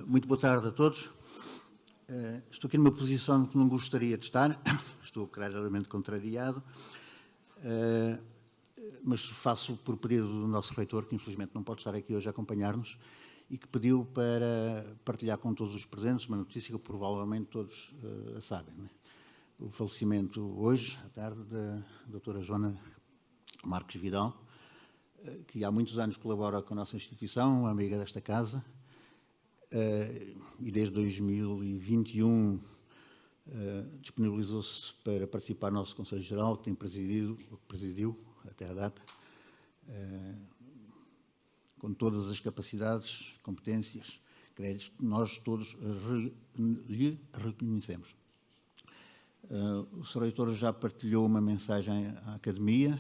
Muito boa tarde a todos. Estou aqui numa posição que não gostaria de estar, estou claramente contrariado, mas faço por pedido do nosso reitor, que infelizmente não pode estar aqui hoje a acompanhar-nos, e que pediu para partilhar com todos os presentes uma notícia que provavelmente todos sabem. Não é? O falecimento hoje, à tarde, da doutora Joana Marques Vidal, que há muitos anos colabora com a nossa instituição, amiga desta casa, e desde 2021 disponibilizou-se para participar no nosso Conselho Geral, que tem presidiu até à data, com todas as capacidades, competências, créditos que nós todos lhe reconhecemos. O Sr. Reitor já partilhou uma mensagem à Academia,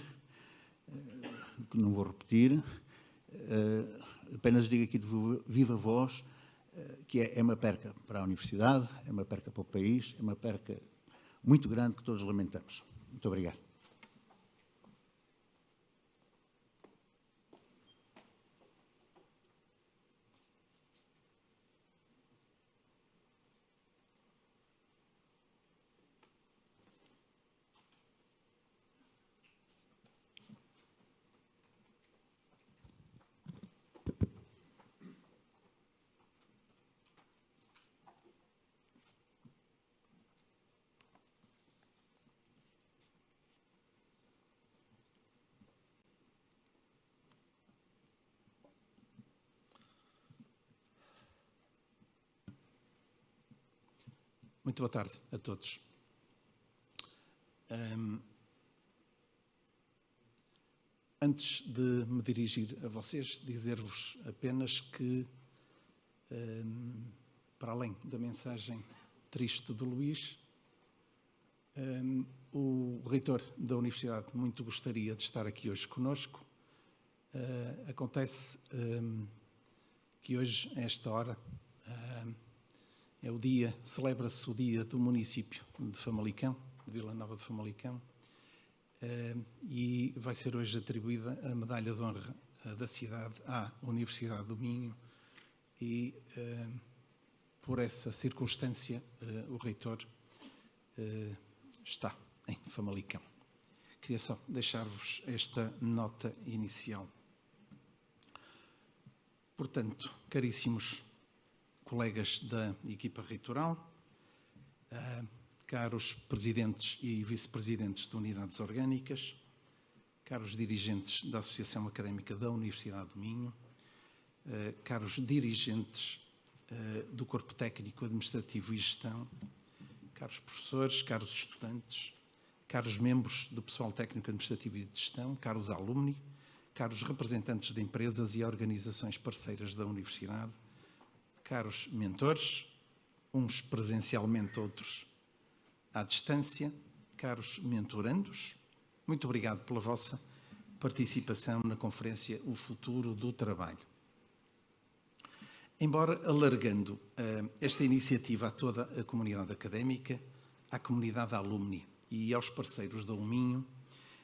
que não vou repetir, apenas digo aqui de viva voz que é uma perca para a Universidade, é uma perca para o país, é uma perca muito grande que todos lamentamos. Muito obrigado. Muito boa tarde a todos. Antes de me dirigir a vocês, dizer-vos apenas que, para além da mensagem triste do Luís, o reitor da Universidade muito gostaria de estar aqui hoje conosco. Acontece que hoje, a esta hora, celebra-se o dia do município de Famalicão, de Vila Nova de Famalicão, e vai ser hoje atribuída a medalha de honra da cidade à Universidade do Minho e, por essa circunstância, o reitor está em Famalicão. Queria só deixar-vos esta nota inicial. Portanto, caríssimos colegas da equipa reitoral, caros presidentes e vice-presidentes de unidades orgânicas, caros dirigentes da Associação Académica da Universidade do Minho, caros dirigentes do Corpo Técnico, Administrativo e Gestão, caros professores, caros estudantes, caros membros do pessoal técnico, administrativo e de gestão, caros alumni, caros representantes de empresas e organizações parceiras da Universidade, caros mentores, uns presencialmente, outros à distância, caros mentorandos, muito obrigado pela vossa participação na conferência O Futuro do Trabalho. Embora alargando esta iniciativa a toda a comunidade académica, à comunidade alumni e aos parceiros da UMinho,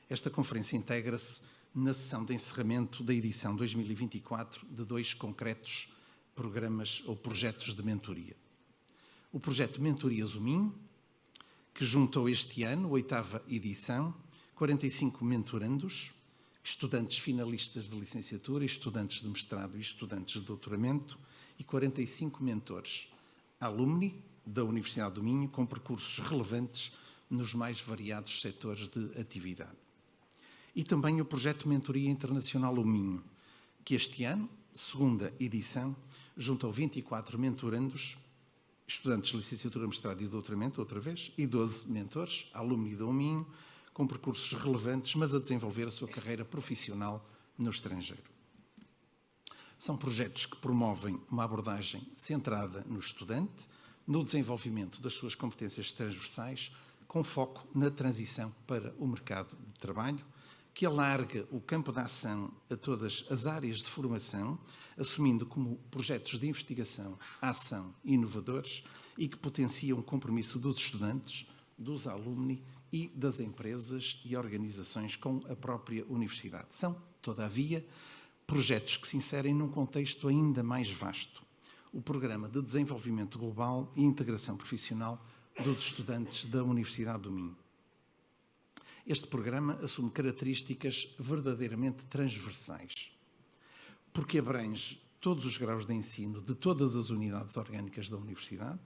esta conferência integra-se na sessão de encerramento da edição 2024 de dois concretos programas ou projetos de mentoria. O projeto Mentorias UMinho, que juntou este ano, a 8ª edição, 45 mentorandos, estudantes finalistas de licenciatura, estudantes de mestrado e estudantes de doutoramento, e 45 mentores, alumni da Universidade do Minho, com percursos relevantes nos mais variados setores de atividade. E também o projeto Mentoria Internacional UMinho, que este ano, 2ª edição, juntou 24 mentorandos, estudantes de licenciatura, mestrado e doutoramento, outra vez, e 12 mentores, alumni da UMinho, com percursos relevantes, mas a desenvolver a sua carreira profissional no estrangeiro. São projetos que promovem uma abordagem centrada no estudante, no desenvolvimento das suas competências transversais, com foco na transição para o mercado de trabalho, que alarga o campo de ação a todas as áreas de formação, assumindo como projetos de investigação, ação inovadores e que potenciam o compromisso dos estudantes, dos alumni e das empresas e organizações com a própria universidade. São, todavia, projetos que se inserem num contexto ainda mais vasto, o Programa de Desenvolvimento Global e Integração Profissional dos Estudantes da Universidade do Minho. Este programa assume características verdadeiramente transversais, porque abrange todos os graus de ensino de todas as unidades orgânicas da Universidade,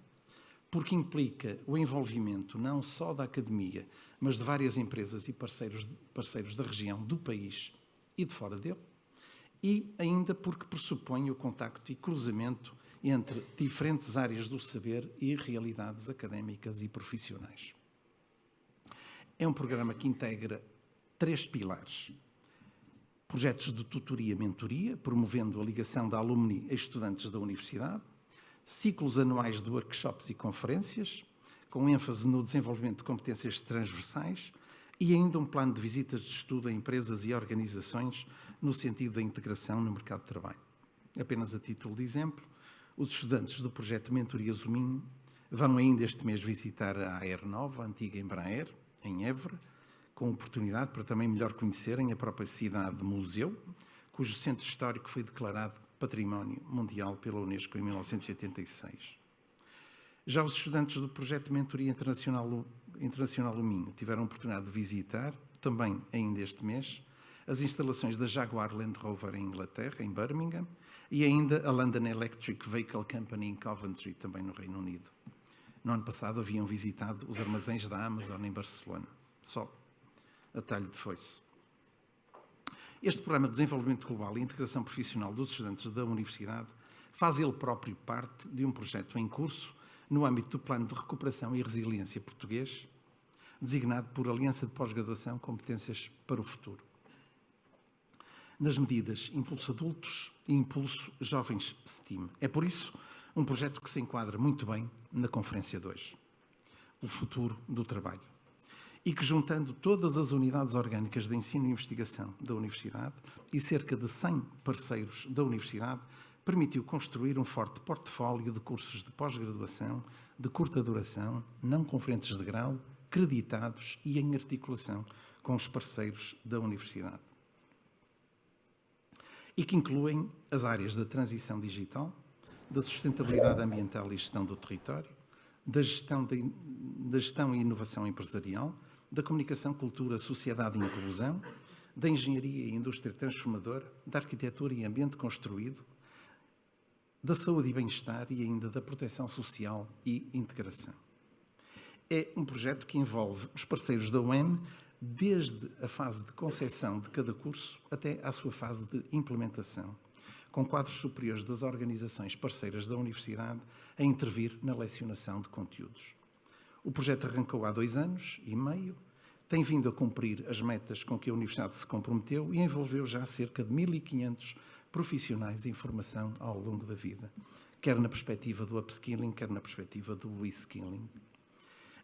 porque implica o envolvimento não só da academia, mas de várias empresas e parceiros da região, do país e de fora dele, e ainda porque pressupõe o contacto e cruzamento entre diferentes áreas do saber e realidades académicas e profissionais. É um programa que integra 3 pilares: projetos de tutoria-mentoria, promovendo a ligação da alumni a estudantes da universidade, ciclos anuais de workshops e conferências, com ênfase no desenvolvimento de competências transversais, e ainda um plano de visitas de estudo a empresas e organizações no sentido da integração no mercado de trabalho. Apenas a título de exemplo, os estudantes do projeto Mentorias do Minho vão ainda este mês visitar a AR9, a antiga Embraer, em Évora, com oportunidade para também melhor conhecerem a própria cidade-museu, cujo centro histórico foi declarado Património Mundial pela Unesco em 1986. Já os estudantes do projeto Mentoria Internacional do Minho tiveram a oportunidade de visitar, também ainda este mês, as instalações da Jaguar Land Rover em Inglaterra, em Birmingham, e ainda a London Electric Vehicle Company em Coventry, também no Reino Unido. No ano passado haviam visitado os armazéns da Amazon em Barcelona, só a talho de foice. Este programa de desenvolvimento global e integração profissional dos estudantes da universidade faz ele próprio parte de um projeto em curso no âmbito do Plano de Recuperação e Resiliência português, designado por Aliança de Pós-Graduação Competências para o Futuro. Nas medidas Impulso Adultos e Impulso Jovens STEAM. É por isso um projeto que se enquadra muito bem na Conferência 2, o futuro do trabalho, e que, juntando todas as unidades orgânicas de ensino e investigação da Universidade e cerca de 100 parceiros da Universidade, permitiu construir um forte portfólio de cursos de pós-graduação de curta duração, não conferentes de grau, creditados e em articulação com os parceiros da Universidade. E que incluem as áreas da transição digital, da sustentabilidade ambiental e gestão do território, da gestão e inovação empresarial, da comunicação, cultura, sociedade e inclusão, da engenharia e indústria transformadora, da arquitetura e ambiente construído, da saúde e bem-estar e ainda da proteção social e integração. É um projeto que envolve os parceiros da UEM desde a fase de concepção de cada curso até à sua fase de implementação, com quadros superiores das organizações parceiras da Universidade a intervir na lecionação de conteúdos. O projeto arrancou há 2 anos e meio, tem vindo a cumprir as metas com que a Universidade se comprometeu e envolveu já cerca de 1.500 profissionais em formação ao longo da vida, quer na perspectiva do upskilling, quer na perspectiva do reskilling.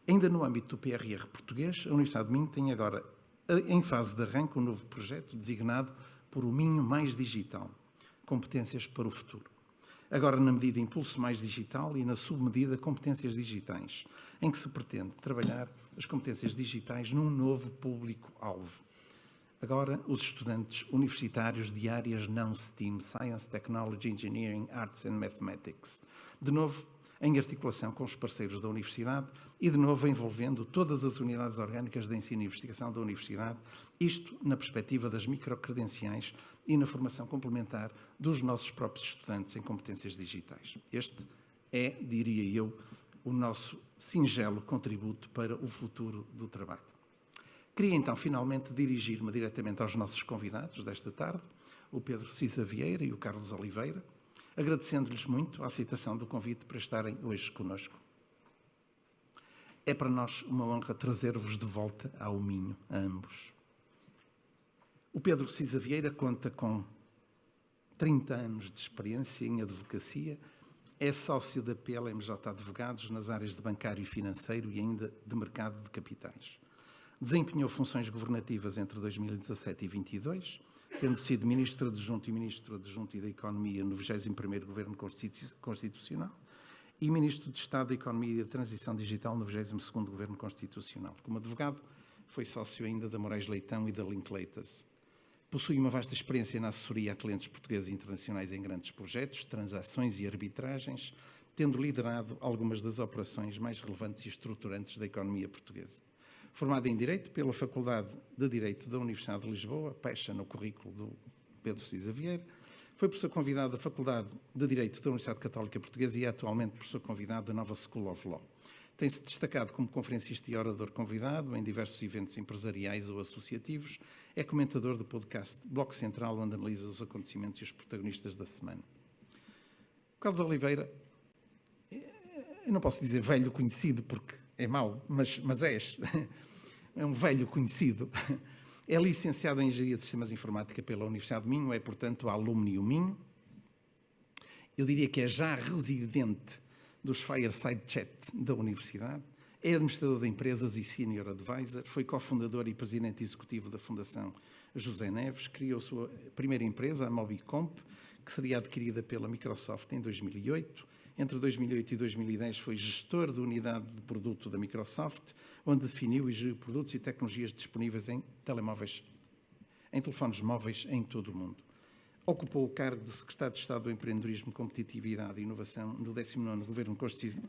Ainda no âmbito do PRR português, a Universidade de Minho tem agora, em fase de arranque, um novo projeto designado por o Minho Mais Digital, Competências para o Futuro. Agora na medida Impulso Mais Digital e na submedida Competências Digitais, em que se pretende trabalhar as competências digitais num novo público-alvo. Agora, os estudantes universitários de áreas não STEAM, Science, Technology, Engineering, Arts and Mathematics. De novo, em articulação com os parceiros da Universidade e, de novo, envolvendo todas as unidades orgânicas de ensino e investigação da Universidade, isto na perspectiva das microcredenciais e na formação complementar dos nossos próprios estudantes em competências digitais. Este é, diria eu, o nosso singelo contributo para o futuro do trabalho. Queria então, finalmente, dirigir-me diretamente aos nossos convidados desta tarde, o Pedro Cisa Vieira e o Carlos Oliveira, agradecendo-lhes muito a aceitação do convite para estarem hoje conosco. É para nós uma honra trazer-vos de volta ao Minho, a ambos. O Pedro Cisa Vieira conta com 30 anos de experiência em advocacia, é sócio da PLMJ Advogados nas áreas de bancário e financeiro e ainda de mercado de capitais. Desempenhou funções governativas entre 2017 e 2022, tendo sido Ministro Adjunto e Ministro Adjunto da Economia no 21º Governo Constitucional e Ministro de Estado da Economia e da Transição Digital no 22º Governo Constitucional. Como advogado, foi sócio ainda da Moraes Leitão e da Linklaters. Possui uma vasta experiência na assessoria a clientes portugueses e internacionais em grandes projetos, transações e arbitragens, tendo liderado algumas das operações mais relevantes e estruturantes da economia portuguesa. Formado em Direito pela Faculdade de Direito da Universidade de Lisboa, pecha no currículo do Pedro Cisa Vieira, foi professor convidado da Faculdade de Direito da Universidade Católica Portuguesa e é atualmente professor convidado da Nova School of Law. Tem-se destacado como conferencista e orador convidado em diversos eventos empresariais ou associativos. É comentador do podcast Bloco Central, onde analisa os acontecimentos e os protagonistas da semana. Carlos Oliveira, eu não posso dizer velho conhecido porque é mau, mas és. É um velho conhecido. É licenciado em Engenharia de Sistemas de Informática pela Universidade de Minho, é, portanto, alumni Minho. Eu diria que é já residente dos Fireside Chat da Universidade, é administrador de empresas e senior advisor, foi cofundador e presidente executivo da Fundação José Neves, criou sua primeira empresa, a Mobicomp, que seria adquirida pela Microsoft em 2008. Entre 2008 e 2010 foi gestor da unidade de produto da Microsoft, onde definiu e geriu produtos e tecnologias disponíveis em telemóveis, em telefones móveis em todo o mundo. Ocupou o cargo de Secretário de Estado do Empreendedorismo, Competitividade e Inovação no 19º Governo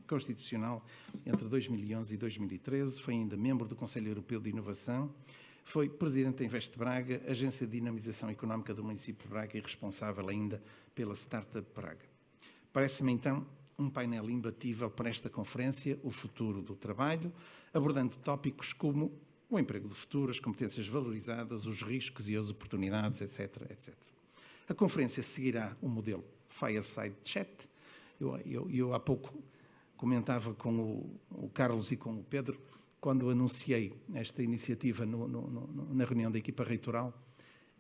Constitucional entre 2011 e 2013. Foi ainda membro do Conselho Europeu de Inovação. Foi Presidente da Invest Braga, Agência de Dinamização Económica do município de Braga e responsável ainda pela Startup Braga. Parece-me, então, um painel imbatível para esta conferência, o futuro do trabalho, abordando tópicos como o emprego do futuro, as competências valorizadas, os riscos e as oportunidades, etc., etc. A conferência seguirá o modelo Fireside Chat. Eu há pouco comentava com o Carlos e com o Pedro, quando anunciei esta iniciativa na reunião da equipa reitoral,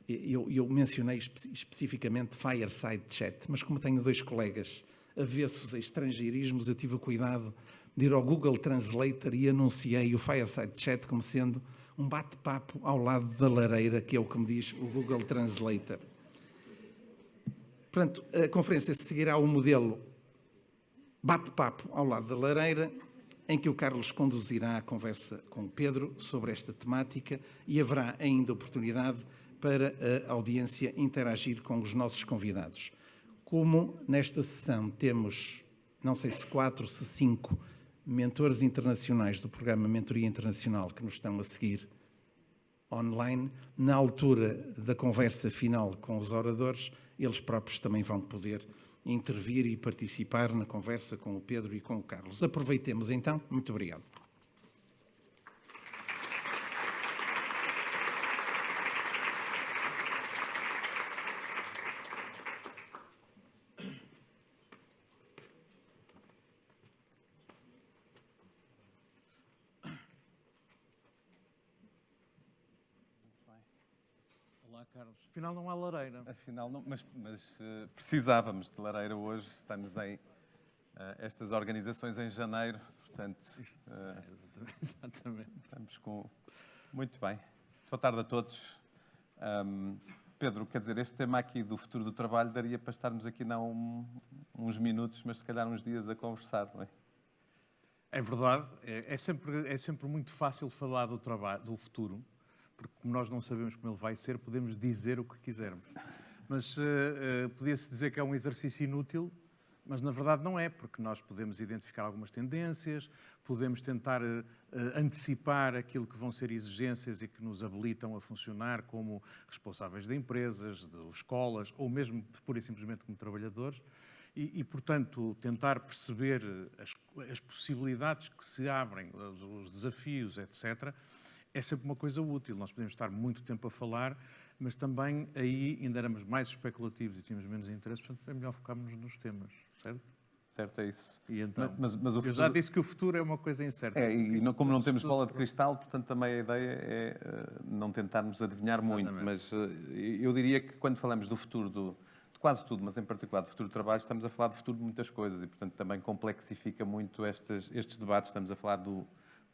eu mencionei especificamente Fireside Chat, mas como tenho dois colegas avessos a estrangeirismos, eu tive o cuidado de ir ao Google Translator e anunciei o Fireside Chat como sendo um bate-papo ao lado da lareira, que é o que me diz o Google Translator. Portanto, a conferência seguirá o modelo bate-papo ao lado da lareira, em que o Carlos conduzirá a conversa com o Pedro sobre esta temática e haverá ainda oportunidade para a audiência interagir com os nossos convidados. Como nesta sessão temos, não sei se 4, se 5 mentores internacionais do programa Mentoria Internacional que nos estão a seguir online, na altura da conversa final com os oradores, eles próprios também vão poder intervir e participar na conversa com o Pedro e com o Carlos. Aproveitemos então. Muito obrigado. Carlos. Afinal não há lareira. Afinal não, mas precisávamos de lareira hoje. Estamos em estas organizações em janeiro, portanto... Exatamente. Estamos com... Muito bem. Boa tarde a todos. Pedro, quer dizer, este tema aqui do futuro do trabalho daria para estarmos aqui não uns minutos, mas se calhar uns dias a conversar, não é? É verdade. É sempre muito fácil falar do trabalho, do futuro, porque como nós não sabemos como ele vai ser, podemos dizer o que quisermos. Mas podia-se dizer que é um exercício inútil, mas na verdade não é, porque nós podemos identificar algumas tendências, podemos tentar antecipar aquilo que vão ser exigências e que nos habilitam a funcionar como responsáveis de empresas, de escolas, ou mesmo pura e simplesmente como trabalhadores, e portanto, tentar perceber as possibilidades que se abrem, os desafios, etc., é sempre uma coisa útil. Nós podemos estar muito tempo a falar, mas também aí ainda éramos mais especulativos e tínhamos menos interesse, portanto é melhor focarmos nos temas, certo? Certo, é isso. E então, mas o futuro... Eu já disse que o futuro é uma coisa incerta. Como não temos bola de cristal, portanto também a ideia é não tentarmos adivinhar muito, mas eu diria que quando falamos do futuro de quase tudo, mas em particular do futuro do trabalho, estamos a falar do futuro de muitas coisas e, portanto, também complexifica muito estes debates. Estamos a falar do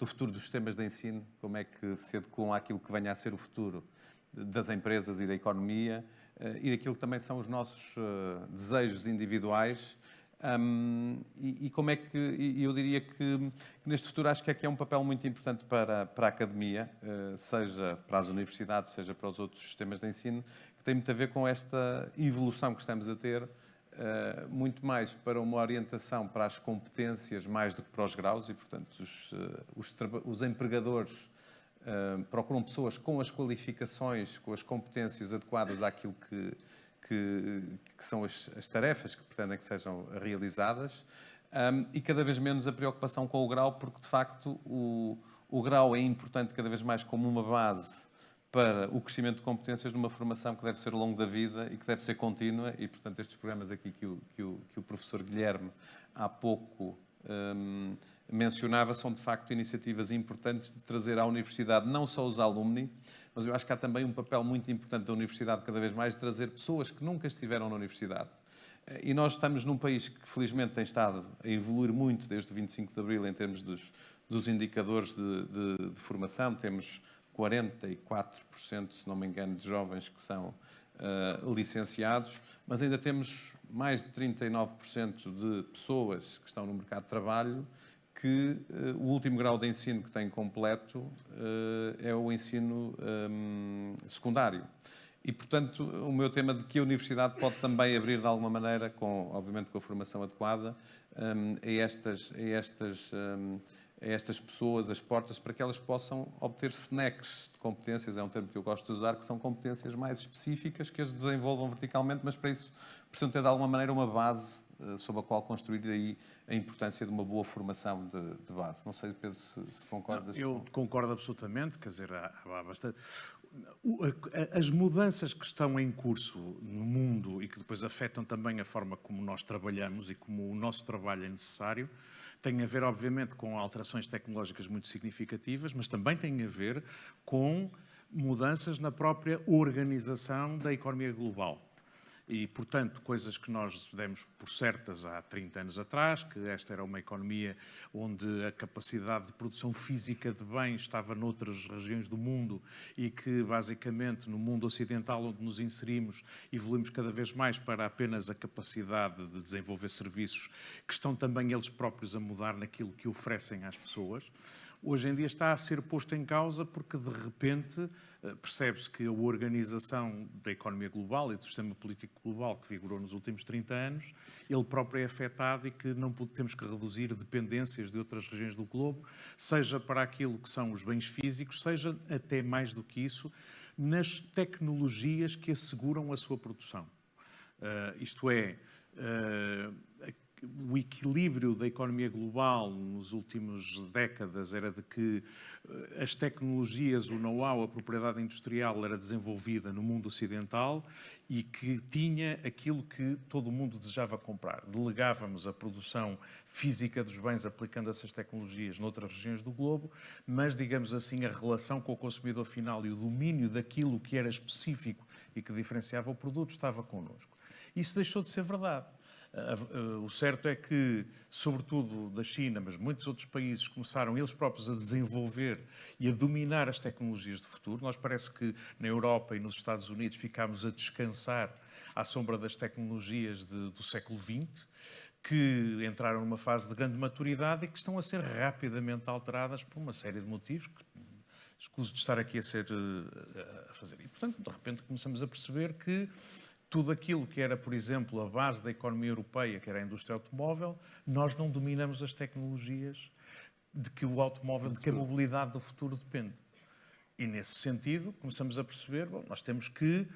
futuro dos sistemas de ensino, como é que se adequam àquilo que venha a ser o futuro das empresas e da economia e daquilo que também são os nossos desejos individuais E como é que eu diria que neste futuro acho que é um papel muito importante para a academia, seja para as universidades, seja para os outros sistemas de ensino, que tem muito a ver com esta evolução que estamos a ter, muito mais para uma orientação para as competências mais do que para os graus e, portanto, os empregadores procuram pessoas com as qualificações, com as competências adequadas àquilo que são as tarefas que pretendem que sejam realizadas, e cada vez menos a preocupação com o grau, porque de facto o grau é importante cada vez mais como uma base para o crescimento de competências numa formação que deve ser ao longo da vida e que deve ser contínua, e portanto estes programas aqui que o professor Guilherme há pouco mencionava são de facto iniciativas importantes de trazer à universidade não só os alumni, mas eu acho que há também um papel muito importante da universidade cada vez mais de trazer pessoas que nunca estiveram na universidade. E nós estamos num país que felizmente tem estado a evoluir muito desde o 25 de Abril em termos dos indicadores de formação. Temos 44%, se não me engano, de jovens que são licenciados, mas ainda temos mais de 39% de pessoas que estão no mercado de trabalho que o último grau de ensino que têm completo é o ensino secundário. E, portanto, o meu tema de que a universidade pode também abrir de alguma maneira, obviamente com a formação adequada, a estas pessoas as portas para que elas possam obter snacks de competências, é um termo que eu gosto de usar, que são competências mais específicas que as desenvolvam verticalmente, mas para isso precisam ter de alguma maneira uma base sobre a qual construir daí a importância de uma boa formação de base. Não sei, Pedro, se concordas. Eu concordo absolutamente, quer dizer, há bastante... As mudanças que estão em curso no mundo e que depois afetam também a forma como nós trabalhamos e como o nosso trabalho é necessário, têm a ver, obviamente, com alterações tecnológicas muito significativas, mas também têm a ver com mudanças na própria organização da economia global. E, portanto, coisas que nós demos por certas há 30 anos atrás, que esta era uma economia onde a capacidade de produção física de bens estava noutras regiões do mundo e que, basicamente, no mundo ocidental onde nos inserimos, evoluímos cada vez mais para apenas a capacidade de desenvolver serviços que estão também eles próprios a mudar naquilo que oferecem às pessoas. Hoje em dia está a ser posto em causa porque, de repente, percebe-se que a organização da economia global e do sistema político global que vigorou nos últimos 30 anos, ele próprio é afetado e que não temos que reduzir dependências de outras regiões do globo, seja para aquilo que são os bens físicos, seja até mais do que isso, nas tecnologias que asseguram a sua produção. Isto é, o equilíbrio da economia global nos últimos décadas era de que as tecnologias, o know-how, a propriedade industrial era desenvolvida no mundo ocidental e que tinha aquilo que todo o mundo desejava comprar. Delegávamos a produção física dos bens aplicando essas tecnologias noutras regiões do globo, mas, digamos assim, a relação com o consumidor final e o domínio daquilo que era específico e que diferenciava o produto estava connosco. Isso deixou de ser verdade. O certo é que, sobretudo da China, mas muitos outros países começaram eles próprios a desenvolver e a dominar as tecnologias de futuro. Nós parece que na Europa e nos Estados Unidos ficámos a descansar à sombra das tecnologias do século XX, que entraram numa fase de grande maturidade e que estão a ser rapidamente alteradas por uma série de motivos que escuso de estar aqui a fazer. E, portanto, de repente começamos a perceber que tudo aquilo que era, por exemplo, a base da economia europeia, que era a indústria automóvel, nós não dominamos as tecnologias de que o automóvel, de que a mobilidade do futuro depende. E, nesse sentido, começamos a perceber, nós temos que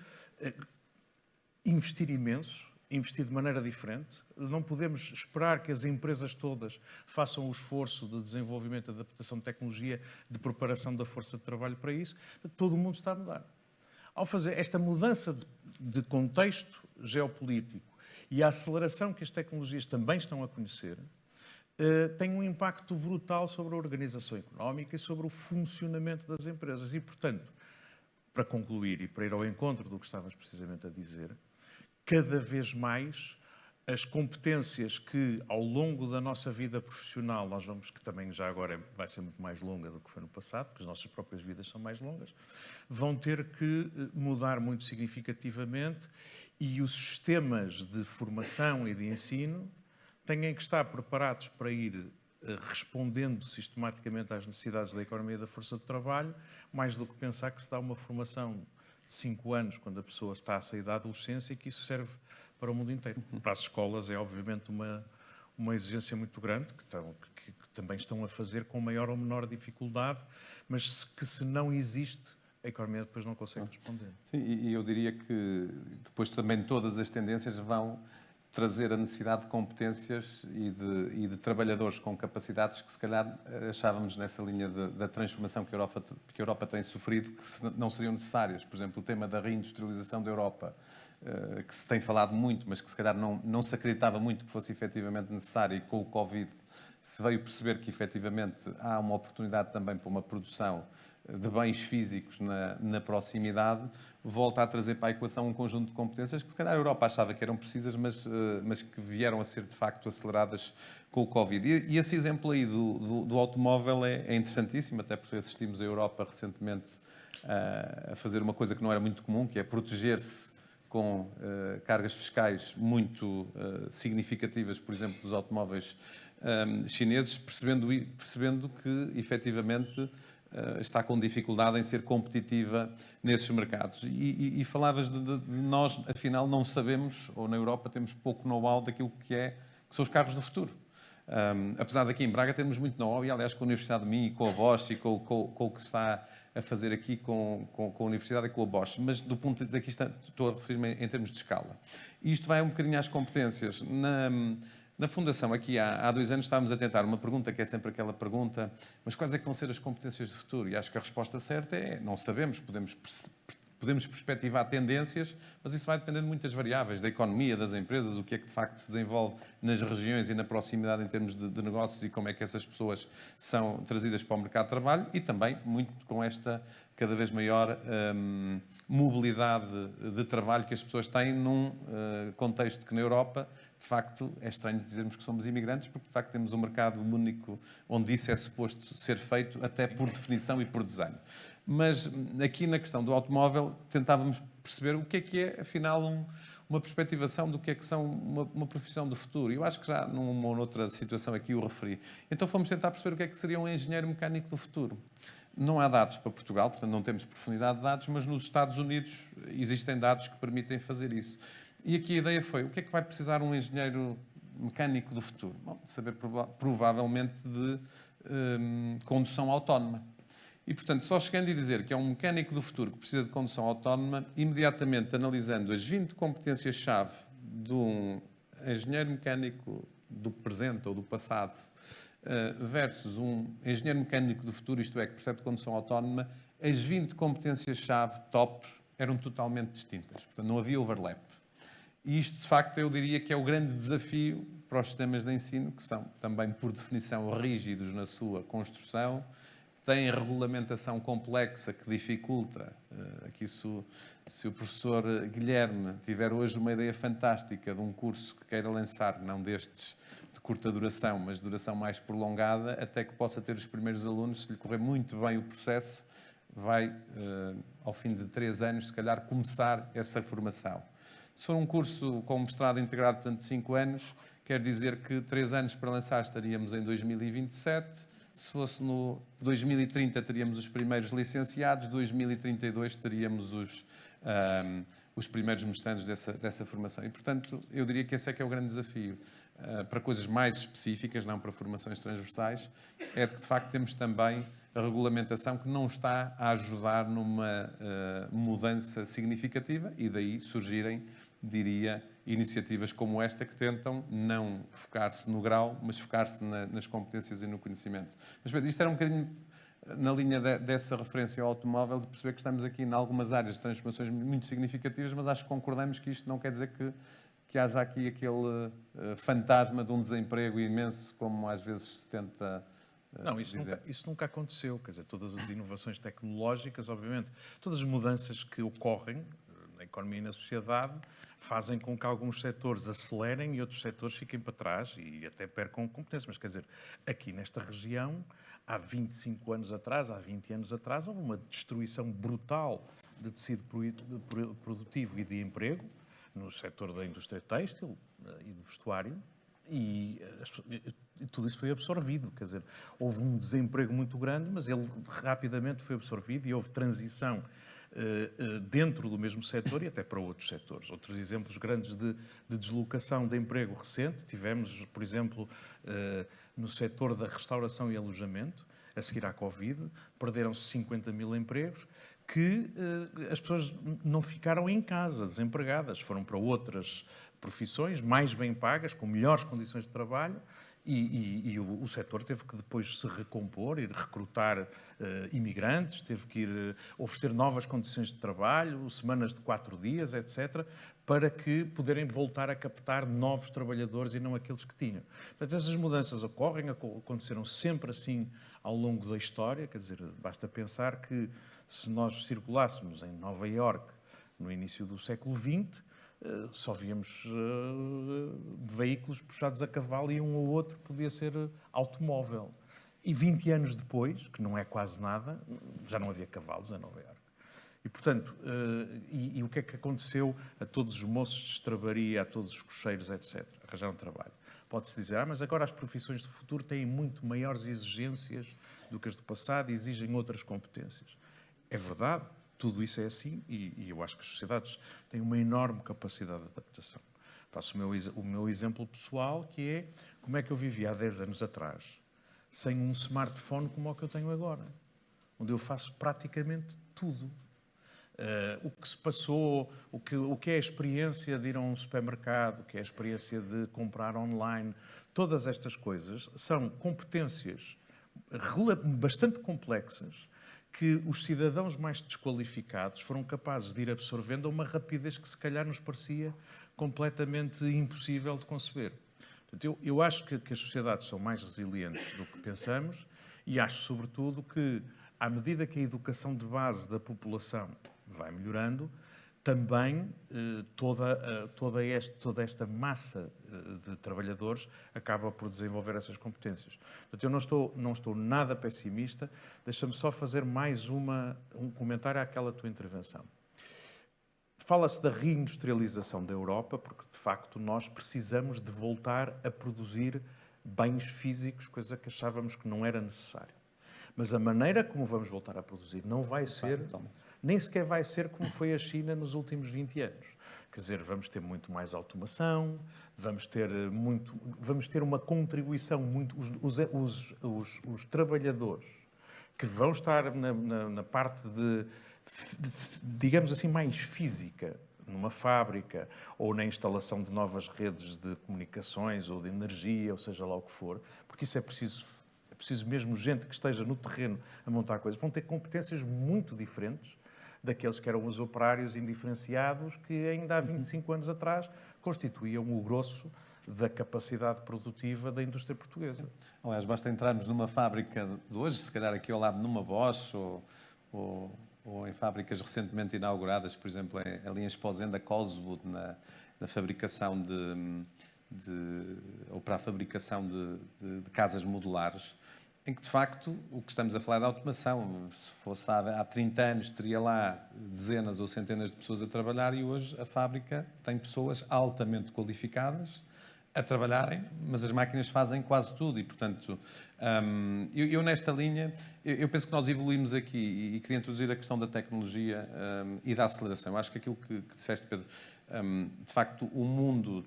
investir imenso, investir de maneira diferente. Não podemos esperar que as empresas todas façam o esforço de desenvolvimento, de adaptação de tecnologia, de preparação da força de trabalho para isso. Todo o mundo está a mudar. Ao fazer esta mudança de contexto geopolítico e a aceleração que as tecnologias também estão a conhecer, tem um impacto brutal sobre a organização económica e sobre o funcionamento das empresas. E, portanto, para concluir e para ir ao encontro do que estavas precisamente a dizer, cada vez mais as competências que, ao longo da nossa vida profissional, nós vamos, que também já agora vai ser muito mais longa do que foi no passado, porque as nossas próprias vidas são mais longas, vão ter que mudar muito significativamente e os sistemas de formação e de ensino têm que estar preparados para ir respondendo sistematicamente às necessidades da economia e da força de trabalho, mais do que pensar que se dá uma formação de 5 anos, quando a pessoa está a sair da adolescência, e que isso serve para o mundo inteiro. Para as escolas é, obviamente, uma exigência muito grande, que também estão a fazer com maior ou menor dificuldade, mas que se não existe, a economia depois não consegue responder. Sim, e eu diria que depois também todas as tendências vão trazer a necessidade de competências e de trabalhadores com capacidades que, se calhar, achávamos nessa linha da transformação que a Europa tem sofrido, que não seriam necessárias. Por exemplo, o tema da reindustrialização da Europa, que se tem falado muito, mas que, se calhar, não se acreditava muito que fosse efetivamente necessário, e com o Covid se veio perceber que, efetivamente, há uma oportunidade também para uma produção de bens físicos na proximidade, volta a trazer para a equação um conjunto de competências que, se calhar, a Europa achava que eram precisas, mas que vieram a ser, de facto, aceleradas com o Covid. E esse exemplo aí do automóvel é interessantíssimo, até porque assistimos a Europa recentemente a fazer uma coisa que não era muito comum, que é proteger-se com cargas fiscais muito significativas, por exemplo, dos automóveis chineses, percebendo que, efetivamente, está com dificuldade em ser competitiva nesses mercados. E falavas de nós, afinal, não sabemos, ou na Europa temos pouco know-how daquilo que são os carros do futuro. Apesar daqui em Braga termos muito know-how, e aliás com a Universidade de Minho, com a Bosch e com o que se está a fazer aqui com a Universidade e com a Bosch, mas do ponto de vista, estou a referir-me em termos de escala. E isto vai um bocadinho às competências. Na Fundação, aqui há 2 anos, estávamos a tentar uma pergunta, que é sempre aquela pergunta, mas quais é que vão ser as competências do futuro? E acho que a resposta certa é, não sabemos, podemos perspectivar tendências, mas isso vai depender de muitas variáveis, da economia, das empresas, o que é que de facto se desenvolve nas regiões e na proximidade em termos de negócios e como é que essas pessoas são trazidas para o mercado de trabalho, e também muito com esta cada vez maior mobilidade de trabalho que as pessoas têm num contexto que na Europa, de facto, é estranho dizermos que somos imigrantes, porque de facto temos um mercado único onde isso é suposto ser feito, até por definição e por desenho. Mas aqui na questão do automóvel tentávamos perceber o que é afinal uma perspectivação do que é que são uma profissão do futuro. Eu acho que já numa ou noutra situação aqui o referi. Então fomos tentar perceber o que é que seria um engenheiro mecânico do futuro. Não há dados para Portugal, portanto não temos profundidade de dados, mas nos Estados Unidos existem dados que permitem fazer isso. E aqui a ideia foi, o que é que vai precisar um engenheiro mecânico do futuro? Bom, saber provavelmente de condução autónoma. E, portanto, só chegando e dizer que é um mecânico do futuro que precisa de condução autónoma, imediatamente analisando as 20 competências-chave de um engenheiro mecânico do presente ou do passado versus um engenheiro mecânico do futuro, isto é, que percebe de condução autónoma, as 20 competências-chave top eram totalmente distintas. Portanto, não havia overlap. E isto, de facto, eu diria que é o grande desafio para os sistemas de ensino, que são também, por definição, rígidos na sua construção, têm regulamentação complexa que dificulta. Aqui, se o professor Guilherme tiver hoje uma ideia fantástica de um curso que queira lançar, não destes de curta duração, mas de duração mais prolongada, até que possa ter os primeiros alunos, se lhe correr muito bem o processo, vai, ao fim de 3 anos, se calhar, começar essa formação. Se for um curso com mestrado integrado, portanto, de 5 anos, quer dizer que 3 anos para lançar estaríamos em 2027, se fosse no 2030 teríamos os primeiros licenciados, 2032 teríamos os primeiros mestrandos dessa formação. E, portanto, eu diria que esse é que é o grande desafio. Para coisas mais específicas, não para formações transversais, é de que, de facto, temos também a regulamentação que não está a ajudar numa mudança significativa e daí surgirem, diria, iniciativas como esta que tentam não focar-se no grau, mas focar-se nas competências e no conhecimento. Mas isto era um bocadinho na linha dessa referência ao automóvel, de perceber que estamos aqui em algumas áreas de transformações muito significativas, mas acho que concordamos que isto não quer dizer que haja aqui aquele fantasma de um desemprego imenso, como às vezes se tenta não, isso nunca aconteceu. Quer dizer, todas as inovações tecnológicas, obviamente, todas as mudanças que ocorrem na economia e na sociedade fazem com que alguns setores acelerem e outros setores fiquem para trás e até percam competência. Mas, quer dizer, aqui nesta região, há 25 anos atrás, há 20 anos atrás, houve uma destruição brutal de tecido produtivo e de emprego no setor da indústria têxtil e do vestuário. e tudo isso foi absorvido. Quer dizer, houve um desemprego muito grande, mas ele rapidamente foi absorvido e houve transição dentro do mesmo setor e até para outros setores. Outros exemplos grandes de deslocação de emprego recente tivemos, por exemplo, no setor da restauração e alojamento, a seguir à Covid, perderam-se 50 mil empregos, que as pessoas não ficaram em casa desempregadas, foram para outras profissões mais bem pagas, com melhores condições de trabalho, e o setor teve que depois se recompor, ir recrutar imigrantes, teve que ir oferecer novas condições de trabalho, semanas de 4 dias, etc., para que puderem voltar a captar novos trabalhadores e não aqueles que tinham. Portanto, essas mudanças aconteceram sempre assim ao longo da história, quer dizer, basta pensar que se nós circulássemos em Nova Iorque no início do século XX, só víamos veículos puxados a cavalo e um ou outro podia ser automóvel. E 20 anos depois, que não é quase nada, já não havia cavalos em Nova Iorque. E, portanto, e o que é que aconteceu a todos os moços de estrebaria, a todos os cocheiros, etc.? Arranjaram trabalho. Pode-se dizer, mas agora as profissões do futuro têm muito maiores exigências do que as do passado e exigem outras competências. É verdade, tudo isso é assim e eu acho que as sociedades têm uma enorme capacidade de adaptação. Faço o meu exemplo pessoal, que é como é que eu vivia há 10 anos atrás, sem um smartphone como o que eu tenho agora, onde eu faço praticamente tudo. O que se passou, o que é a experiência de ir a um supermercado, o que é a experiência de comprar online, todas estas coisas são competências bastante complexas que os cidadãos mais desqualificados foram capazes de ir absorvendo a uma rapidez que se calhar nos parecia completamente impossível de conceber. Portanto, eu acho que as sociedades são mais resilientes do que pensamos e acho, sobretudo, que à medida que a educação de base da população vai melhorando, também toda esta massa de trabalhadores acaba por desenvolver essas competências. Portanto, eu não estou nada pessimista. Deixa-me só fazer mais um comentário àquela tua intervenção. Fala-se da reindustrialização da Europa, porque, de facto, nós precisamos de voltar a produzir bens físicos, coisa que achávamos que não era necessário. Mas a maneira como vamos voltar a produzir não vai ser, nem sequer vai ser como foi a China nos últimos 20 anos. Quer dizer, vamos ter muito mais automação, vamos ter uma contribuição muito... Os trabalhadores que vão estar na parte digamos assim, mais física, numa fábrica ou na instalação de novas redes de comunicações ou de energia, ou seja lá o que for, porque isso é preciso mesmo gente que esteja no terreno a montar coisas, vão ter competências muito diferentes daqueles que eram os operários indiferenciados que ainda há 25 anos atrás constituíam o grosso da capacidade produtiva da indústria portuguesa. Aliás, basta entrarmos numa fábrica de hoje, se calhar aqui ao lado numa Bosch ou em fábricas recentemente inauguradas, por exemplo, ali em Esposenda, Coswood, na fabricação ou para a fabricação de casas modulares, em que, de facto, o que estamos a falar é de automação. Se fosse há 30 anos, teria lá dezenas ou centenas de pessoas a trabalhar e hoje a fábrica tem pessoas altamente qualificadas a trabalharem, mas as máquinas fazem quase tudo e, portanto, eu nesta linha, eu penso que nós evoluímos aqui e queria introduzir a questão da tecnologia e da aceleração. Eu acho que aquilo que disseste, Pedro, de facto, o mundo...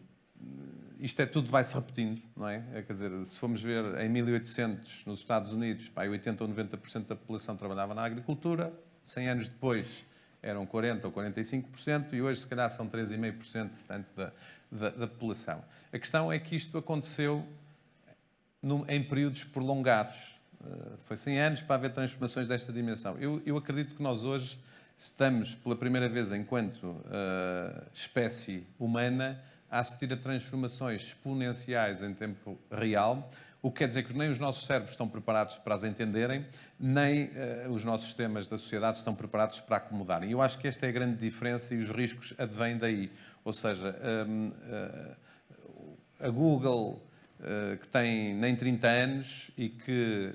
Isto tudo vai-se repetindo, não é? Quer dizer, se formos ver em 1800 nos Estados Unidos, 80% ou 90% da população trabalhava na agricultura, 100 anos depois eram 40% ou 45% e hoje se calhar são 3,5% se tanto da população. A questão é que isto aconteceu em períodos prolongados. Foi 100 anos para haver transformações desta dimensão. Eu acredito que nós hoje estamos, pela primeira vez enquanto espécie humana, a assistir a transformações exponenciais em tempo real, o que quer dizer que nem os nossos cérebros estão preparados para as entenderem, nem os nossos sistemas da sociedade estão preparados para acomodarem. Eu acho que esta é a grande diferença e os riscos advêm daí. Ou seja, a Google, que tem nem 30 anos e que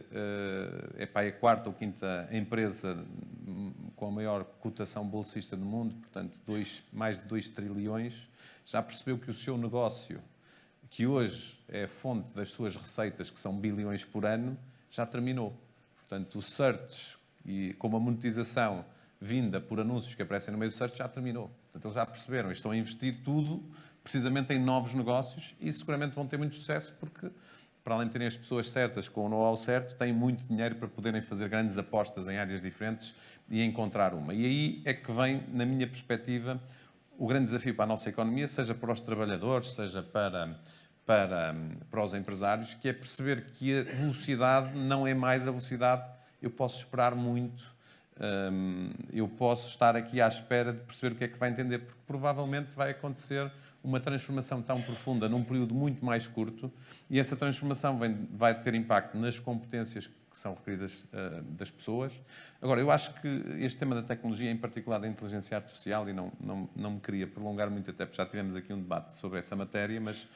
é a quarta ou quinta empresa com a maior cotação bolsista do mundo, portanto, mais de 2 trilhões, já percebeu que o seu negócio, que hoje é a fonte das suas receitas, que são bilhões por ano, já terminou. Portanto, o search, e com uma monetização vinda por anúncios que aparecem no meio do search, já terminou. Portanto, eles já perceberam e estão a investir tudo precisamente em novos negócios e seguramente vão ter muito sucesso porque, para além de terem as pessoas certas com o know-how certo, têm muito dinheiro para poderem fazer grandes apostas em áreas diferentes e encontrar uma. E aí é que vem, na minha perspectiva, o grande desafio para a nossa economia, seja para os trabalhadores, seja para os empresários, que é perceber que a velocidade não é mais a velocidade. Eu posso esperar muito, eu posso estar aqui à espera de perceber o que é que vai entender, porque provavelmente vai acontecer uma transformação tão profunda num período muito mais curto e essa transformação vai ter impacto nas competências que são requeridas das pessoas. Agora, eu acho que este tema da tecnologia, em particular da inteligência artificial, e não me queria prolongar muito, até porque já tivemos aqui um debate sobre essa matéria, mas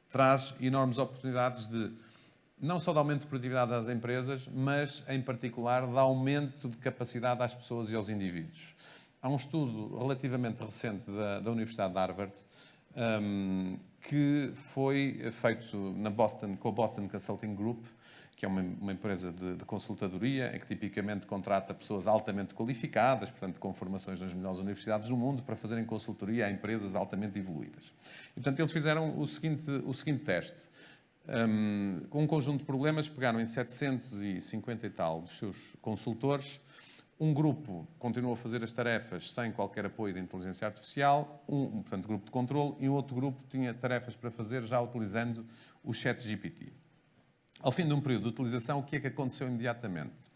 traz enormes oportunidades não só de aumento de produtividade das empresas, mas, em particular, de aumento de capacidade às pessoas e aos indivíduos. Há um estudo relativamente recente da Universidade de Harvard que foi feito com a Boston Consulting Group, que é uma empresa de consultadoria, em que tipicamente contrata pessoas altamente qualificadas, portanto, com formações nas melhores universidades do mundo, para fazerem consultoria a empresas altamente evoluídas. E, portanto, eles fizeram o seguinte teste. Com um conjunto de problemas, pegaram em 750 e tal dos seus consultores. Um grupo continuou a fazer as tarefas sem qualquer apoio da inteligência artificial, portanto, grupo de controle, e um outro grupo tinha tarefas para fazer já utilizando o ChatGPT. Ao fim de um período de utilização, o que é que aconteceu imediatamente?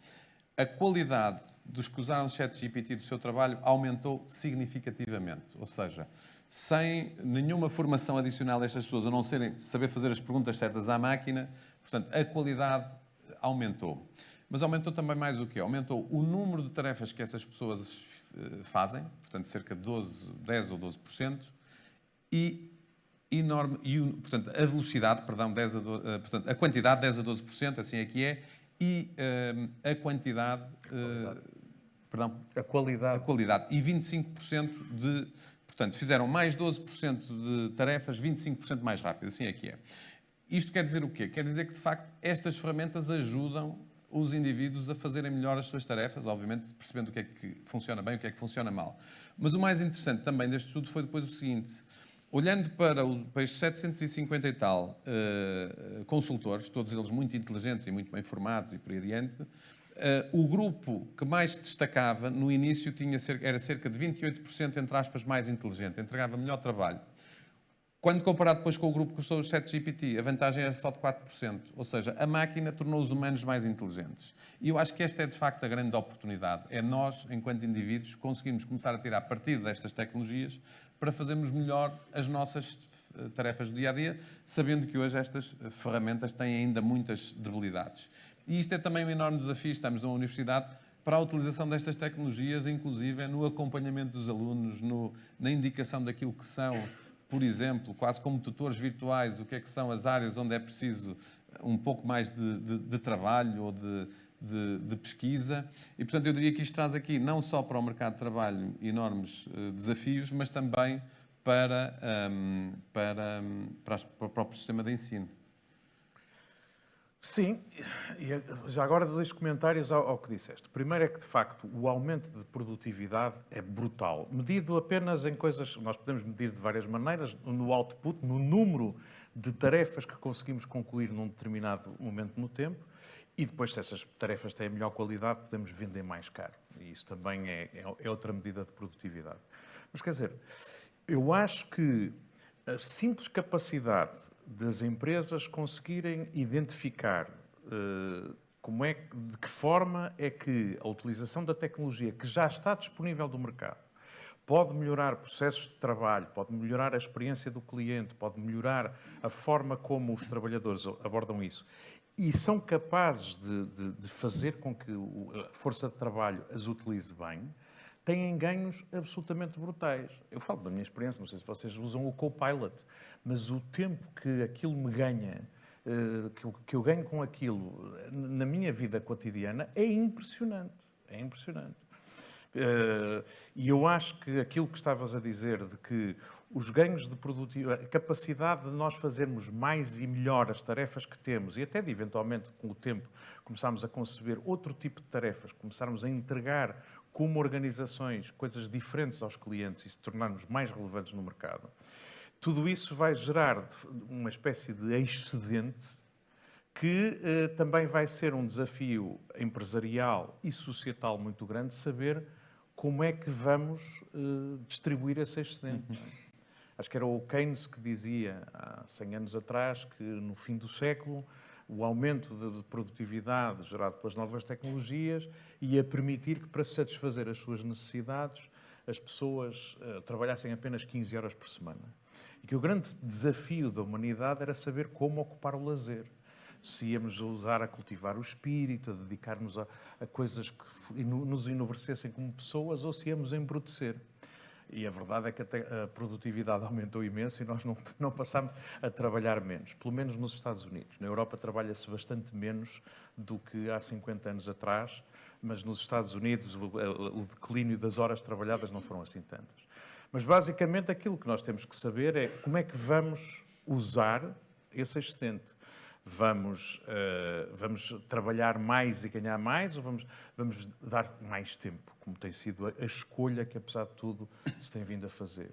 A qualidade dos que usaram o ChatGPT do seu trabalho aumentou significativamente. Ou seja, sem nenhuma formação adicional destas pessoas, a não saber fazer as perguntas certas à máquina, portanto, a qualidade aumentou. Mas aumentou também mais o quê? Aumentou o número de tarefas que essas pessoas fazem, portanto, cerca de 10 ou 12%, portanto, a velocidade, portanto, a quantidade, 10 a 12%, assim é que é, e a quantidade... A qualidade. E 25% de... Portanto, fizeram mais 12% de tarefas, 25% mais rápido, assim é que é. Isto quer dizer o quê? Quer dizer que, de facto, estas ferramentas ajudam os indivíduos a fazerem melhor as suas tarefas, obviamente percebendo o que é que funciona bem e o que é que funciona mal. Mas o mais interessante também deste estudo foi depois o seguinte: olhando para estes 750 e tal consultores, todos eles muito inteligentes e muito bem formados e por aí adiante, o grupo que mais se destacava no início era cerca de 28%, entre aspas, mais inteligente, entregava melhor trabalho. Quando comparado depois com o grupo que usou o ChatGPT, a vantagem era só de 4%. Ou seja, a máquina tornou os humanos mais inteligentes. E eu acho que esta é, de facto, a grande oportunidade. É nós, enquanto indivíduos, conseguirmos começar a tirar partido destas tecnologias para fazermos melhor as nossas tarefas do dia-a-dia, sabendo que hoje estas ferramentas têm ainda muitas debilidades. E isto é também um enorme desafio. Estamos numa universidade para a utilização destas tecnologias, inclusive no acompanhamento dos alunos, na indicação daquilo que são, por exemplo, quase como tutores virtuais, o que é que são as áreas onde é preciso um pouco mais de trabalho ou de pesquisa. E, portanto, eu diria que isto traz aqui, não só para o mercado de trabalho, enormes desafios, mas também para o próprio sistema de ensino. Sim, e já agora dois comentários ao que disseste. Primeiro é que, de facto, o aumento de produtividade é brutal. Medido apenas em coisas... Nós podemos medir de várias maneiras, no output, no número de tarefas que conseguimos concluir num determinado momento no tempo, e depois, se essas tarefas têm melhor qualidade, podemos vender mais caro. E isso também é outra medida de produtividade. Mas, quer dizer, eu acho que a simples capacidade das empresas conseguirem identificar de que forma é que a utilização da tecnologia que já está disponível do mercado pode melhorar processos de trabalho, pode melhorar a experiência do cliente, pode melhorar a forma como os trabalhadores abordam isso, e são capazes de fazer com que a força de trabalho as utilize bem, têm ganhos absolutamente brutais. Eu falo da minha experiência, não sei se vocês usam o Copilot, mas o tempo que aquilo me ganha, que eu ganho com aquilo na minha vida cotidiana, é impressionante. É impressionante. E eu acho que aquilo que estavas a dizer, de que os ganhos de produtividade, a capacidade de nós fazermos mais e melhor as tarefas que temos, e até de, eventualmente, com o tempo, começarmos a conceber outro tipo de tarefas, começarmos a entregar como organizações coisas diferentes aos clientes e se tornarmos mais relevantes no mercado, tudo isso vai gerar uma espécie de excedente que também vai ser um desafio empresarial e societal muito grande saber como é que vamos distribuir esse excedente. Acho que era o Keynes que dizia, há 100 anos atrás, que no fim do século o aumento de produtividade gerado pelas novas tecnologias ia permitir que, para satisfazer as suas necessidades, as pessoas trabalhassem apenas 15 horas por semana. E que o grande desafio da humanidade era saber como ocupar o lazer. Se íamos usar a cultivar o espírito, a dedicar-nos a coisas que nos enobrecessem como pessoas, ou se íamos embrutecer. E a verdade é que até a produtividade aumentou imenso e nós não passamos a trabalhar menos, pelo menos nos Estados Unidos. Na Europa trabalha-se bastante menos do que há 50 anos atrás, mas nos Estados Unidos o declínio das horas trabalhadas não foram assim tantas. Mas basicamente aquilo que nós temos que saber é como é que vamos usar esse excedente. Vamos trabalhar mais e ganhar mais ou vamos dar mais tempo, como tem sido a escolha que, apesar de tudo, se tem vindo a fazer.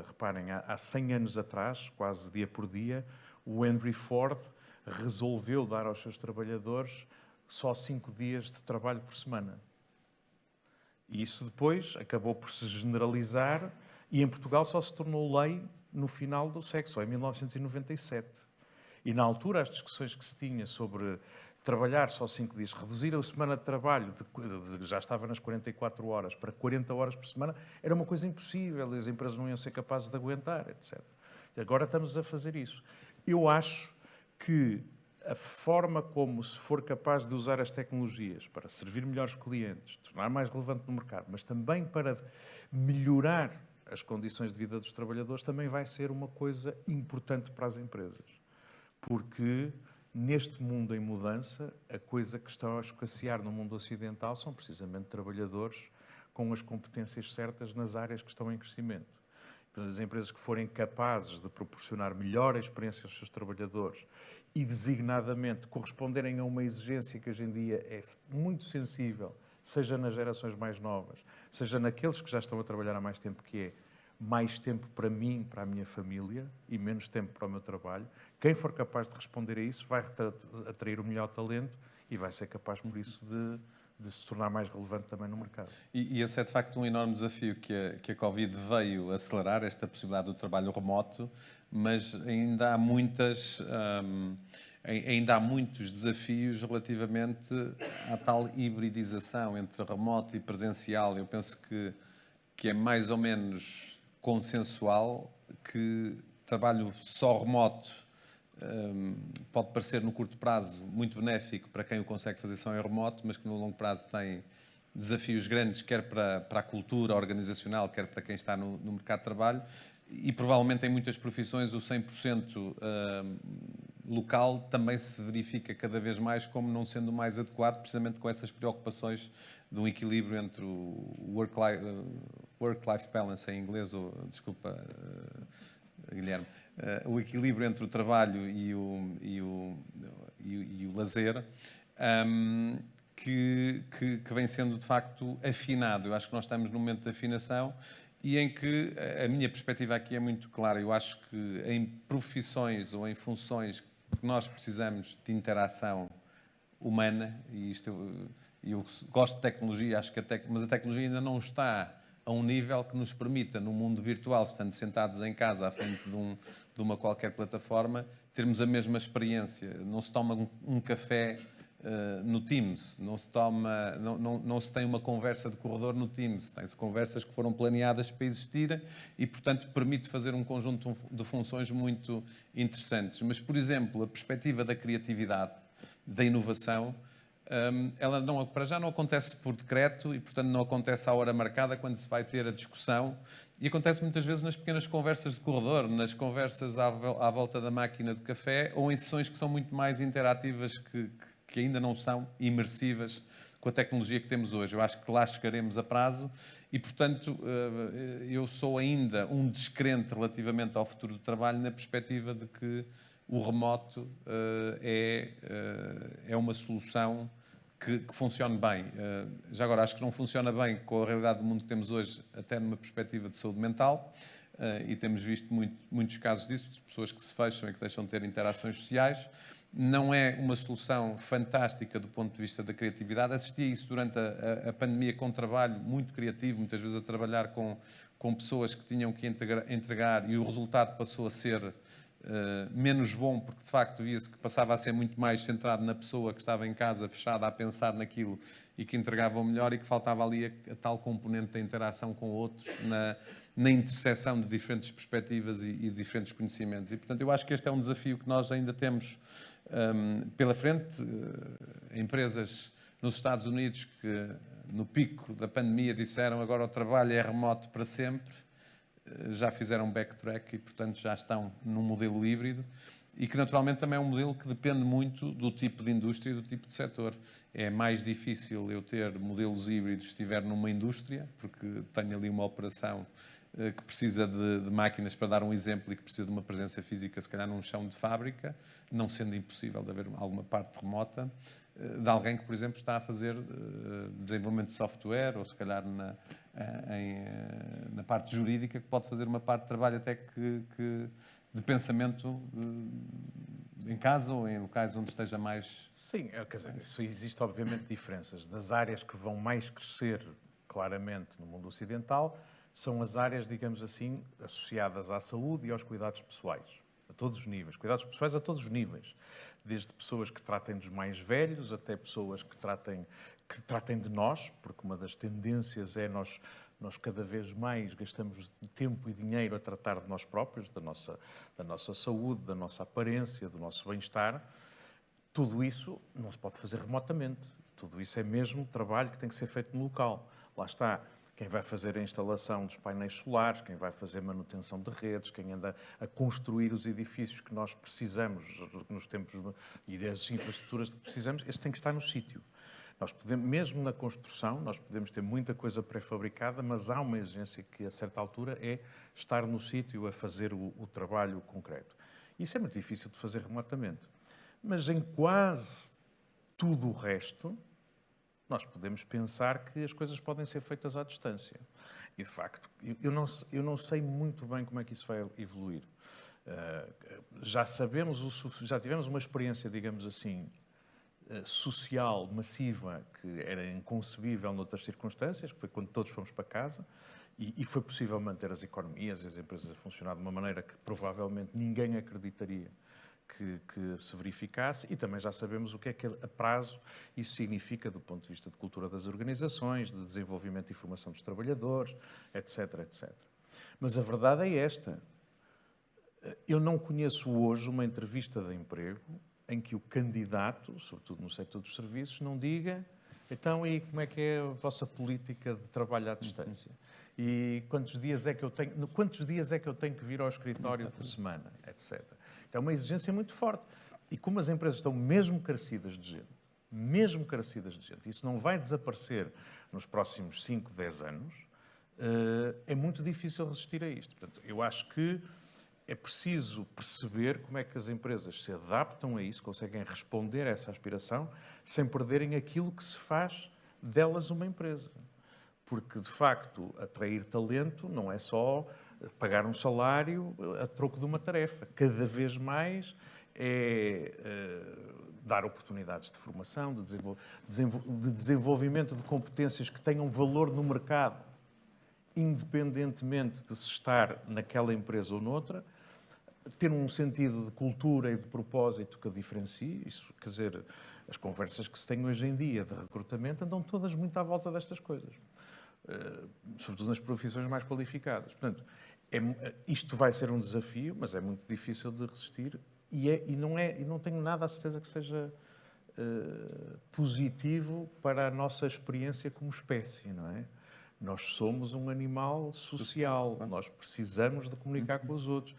Reparem, há 100 anos atrás, quase dia por dia, o Henry Ford resolveu dar aos seus trabalhadores só 5 dias de trabalho por semana. E isso depois acabou por se generalizar e em Portugal só se tornou lei no final do século, só em 1997. E na altura as discussões que se tinha sobre trabalhar só 5 dias, reduzir a semana de trabalho, já estava nas 44 horas, para 40 horas por semana, era uma coisa impossível, as empresas não iam ser capazes de aguentar, etc. E agora estamos a fazer isso. Eu acho que a forma como se for capaz de usar as tecnologias para servir melhor os clientes, tornar mais relevante no mercado, mas também para melhorar as condições de vida dos trabalhadores, também vai ser uma coisa importante para as empresas. Porque neste mundo em mudança, a coisa que está a escassear no mundo ocidental são precisamente trabalhadores com as competências certas nas áreas que estão em crescimento. As empresas que forem capazes de proporcionar melhor experiência aos seus trabalhadores e, designadamente, corresponderem a uma exigência que hoje em dia é muito sensível, seja nas gerações mais novas, seja naqueles que já estão a trabalhar há mais tempo, que é mais tempo para mim, para a minha família e menos tempo para o meu trabalho. Quem for capaz de responder a isso vai atrair o melhor talento e vai ser capaz, por isso, de se tornar mais relevante também no mercado. E esse é, de facto, um enorme desafio que a Covid veio acelerar, esta possibilidade do trabalho remoto, mas ainda há muitos desafios relativamente à tal hibridização entre remoto e presencial. Eu penso que é mais ou menos consensual que trabalho só remoto pode parecer no curto prazo muito benéfico para quem o consegue fazer só em remoto, mas que no longo prazo tem desafios grandes, quer para a cultura organizacional, quer para quem está no mercado de trabalho, e provavelmente em muitas profissões o 100% local também se verifica cada vez mais como não sendo mais adequado, precisamente com essas preocupações de um equilíbrio entre o work-life balance em inglês, ou, desculpa, Guilherme, o equilíbrio entre o trabalho e o lazer, que vem sendo de facto afinado. Eu acho que nós estamos num momento de afinação e em que a minha perspectiva aqui é muito clara. Eu acho que em profissões ou em funções que nós precisamos de interação humana, e isto eu gosto de tecnologia, acho que mas a tecnologia ainda não está a um nível que nos permita, no mundo virtual, estando sentados em casa à frente de uma qualquer plataforma, termos a mesma experiência. Não se toma um café no Teams, não se tem uma conversa de corredor no Teams, tem-se conversas que foram planeadas para existirem e, portanto, permite fazer um conjunto de funções muito interessantes. Mas, por exemplo, a perspectiva da criatividade, da inovação, ela para já não acontece por decreto e, portanto, não acontece à hora marcada quando se vai ter a discussão e acontece muitas vezes nas pequenas conversas de corredor, nas conversas à volta da máquina de café ou em sessões que são muito mais interativas, que ainda não são imersivas com a tecnologia que temos hoje. Eu acho que lá chegaremos a prazo e, portanto, eu sou ainda um descrente relativamente ao futuro do trabalho na perspectiva de que o remoto é uma solução que funcione bem. Já agora, acho que não funciona bem com a realidade do mundo que temos hoje, até numa perspectiva de saúde mental, e temos visto muitos casos disso, de pessoas que se fecham e que deixam de ter interações sociais. Não é uma solução fantástica do ponto de vista da criatividade. Assisti a isso durante a pandemia com um trabalho muito criativo, muitas vezes a trabalhar com pessoas que tinham que entregar e o resultado passou a ser menos bom, porque de facto via-se que passava a ser muito mais centrado na pessoa que estava em casa fechada a pensar naquilo e que entregava o melhor, e que faltava ali a tal componente da interação com outros, na interseção de diferentes perspectivas e diferentes conhecimentos. E, portanto, eu acho que este é um desafio que nós ainda temos pela frente. Empresas nos Estados Unidos que, no pico da pandemia, disseram agora o trabalho é remoto para sempre, já fizeram backtrack e, portanto, já estão num modelo híbrido, e que naturalmente também é um modelo que depende muito do tipo de indústria e do tipo de setor. É mais difícil eu ter modelos híbridos se estiver numa indústria, porque tenho ali uma operação que precisa de máquinas, para dar um exemplo, e que precisa de uma presença física, se calhar num chão de fábrica, não sendo impossível de haver alguma parte remota, de alguém que, por exemplo, está a fazer desenvolvimento de software, ou se calhar na parte jurídica, que pode fazer uma parte de trabalho até que de pensamento em casa ou em locais onde esteja mais... Sim, quer dizer, isso existe obviamente diferenças. Das áreas que vão mais crescer claramente no mundo ocidental são as áreas, digamos assim, associadas à saúde e aos cuidados pessoais, a todos os níveis. Cuidados pessoais a todos os níveis. Desde pessoas que tratem dos mais velhos até pessoas que tratem de nós, porque uma das tendências é nós cada vez mais gastamos tempo e dinheiro a tratar de nós próprios, da nossa saúde, da nossa aparência, do nosso bem-estar. Tudo isso não se pode fazer remotamente. Tudo isso é mesmo trabalho que tem que ser feito no local. Lá está quem vai fazer a instalação dos painéis solares, quem vai fazer manutenção de redes, quem anda a construir os edifícios que nós precisamos nos tempos e das infraestruturas que precisamos. Esse tem que estar no sítio. Nós podemos, mesmo na construção, nós podemos ter muita coisa pré-fabricada, mas há uma exigência que, a certa altura, é estar no sítio a fazer o trabalho concreto. Isso é muito difícil de fazer remotamente. Mas em quase tudo o resto, nós podemos pensar que as coisas podem ser feitas à distância. E, de facto, eu não sei muito bem como é que isso vai evoluir. Já tivemos uma experiência, digamos assim, social, massiva, que era inconcebível noutras circunstâncias, que foi quando todos fomos para casa, e foi possível manter as economias e as empresas a funcionar de uma maneira que provavelmente ninguém acreditaria que se verificasse, e também já sabemos o que é que a prazo isso significa do ponto de vista de cultura das organizações, de desenvolvimento e formação dos trabalhadores, etc, etc. Mas a verdade é esta. Eu não conheço hoje uma entrevista de emprego em que o candidato, sobretudo no setor dos serviços, não diga: então, e como é que é a vossa política de trabalho à distância? E quantos dias é que eu tenho que vir ao escritório por semana, etc. É uma exigência muito forte. E como as empresas estão mesmo carecidas de gente, isso não vai desaparecer nos próximos 5, 10 anos, é muito difícil resistir a isto. Portanto, eu acho que é preciso perceber como é que as empresas se adaptam a isso, conseguem responder a essa aspiração, sem perderem aquilo que se faz delas uma empresa. Porque, de facto, atrair talento não é só pagar um salário a troco de uma tarefa. Cada vez mais é dar oportunidades de formação, de desenvolvimento de competências que tenham valor no mercado, independentemente de se estar naquela empresa ou noutra, ter um sentido de cultura e de propósito que a diferencie. Isso, quer dizer, as conversas que se têm hoje em dia de recrutamento andam todas muito à volta destas coisas, sobretudo nas profissões mais qualificadas. Portanto, isto vai ser um desafio, mas é muito difícil de resistir, e não tenho nada a certeza que seja positivo para a nossa experiência como espécie, não é? Nós somos um animal social, nós precisamos de comunicar com os outros.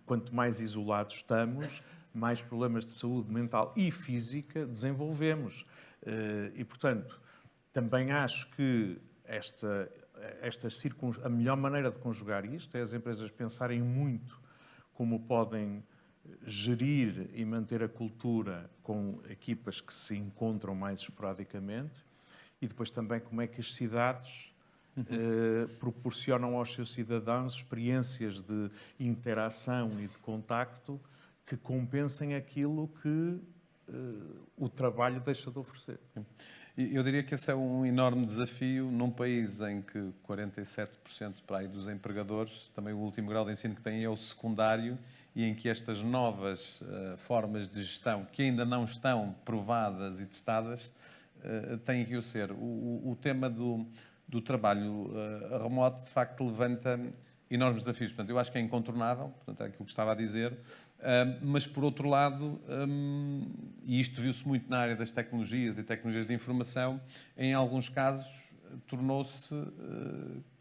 Quanto mais isolados estamos, mais problemas de saúde mental e física desenvolvemos. E, portanto, Também acho que a melhor maneira de conjugar isto é as empresas pensarem muito como podem gerir e manter a cultura com equipas que se encontram mais esporadicamente e depois também como é que as cidades proporcionam aos seus cidadãos experiências de interação e de contacto que compensem aquilo que o trabalho deixa de oferecer. Eu diria que esse é um enorme desafio num país em que 47% para aí dos empregadores, também o último grau de ensino que têm é o secundário, e em que estas novas formas de gestão, que ainda não estão provadas e testadas, têm que o ser. O tema do trabalho remoto, de facto, levanta enormes desafios. Portanto, eu acho que é incontornável, portanto, é aquilo que estava a dizer, mas, por outro lado, e isto viu-se muito na área das tecnologias e tecnologias de informação, em alguns casos tornou-se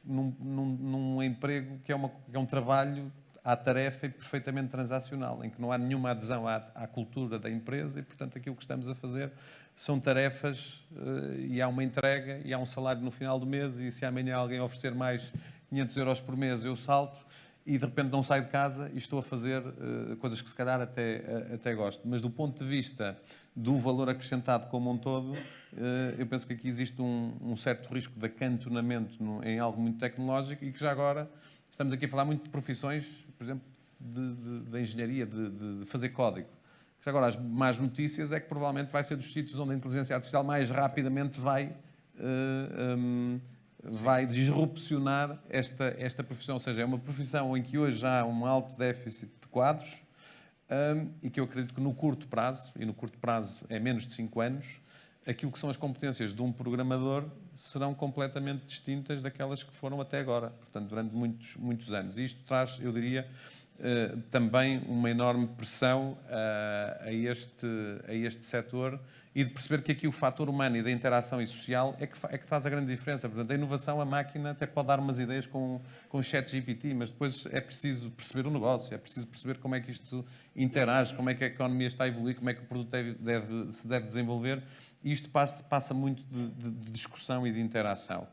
num emprego que é um trabalho à tarefa e perfeitamente transacional, em que não há nenhuma adesão à cultura da empresa e, portanto, aquilo que estamos a fazer são tarefas e há uma entrega e há um salário no final do mês, e se amanhã alguém oferecer mais 500 euros por mês, eu salto e de repente não saio de casa e estou a fazer coisas que se calhar até gosto. Mas do ponto de vista do valor acrescentado como um todo, eu penso que aqui existe um certo risco de acantonamento em algo muito tecnológico e que já agora estamos aqui a falar muito de profissões, por exemplo, de engenharia, de fazer código. Já agora, as más notícias é que provavelmente vai ser dos sítios onde a inteligência artificial mais rapidamente vai disrupcionar esta profissão. Ou seja, é uma profissão em que hoje há um alto déficit de quadros e que eu acredito que no curto prazo, e no curto prazo é menos de 5 anos, aquilo que são as competências de um programador serão completamente distintas daquelas que foram até agora, portanto, durante muitos anos. E isto traz, eu diria, também uma enorme pressão a este setor e de perceber que aqui o fator humano e da interação e social é que faz a grande diferença. Portanto, a inovação, a máquina até pode dar umas ideias com o ChatGPT, mas depois é preciso perceber o negócio, é preciso perceber como é que isto interage, como é que a economia está a evoluir, como é que o produto se deve desenvolver. E isto passa muito de discussão e de interação.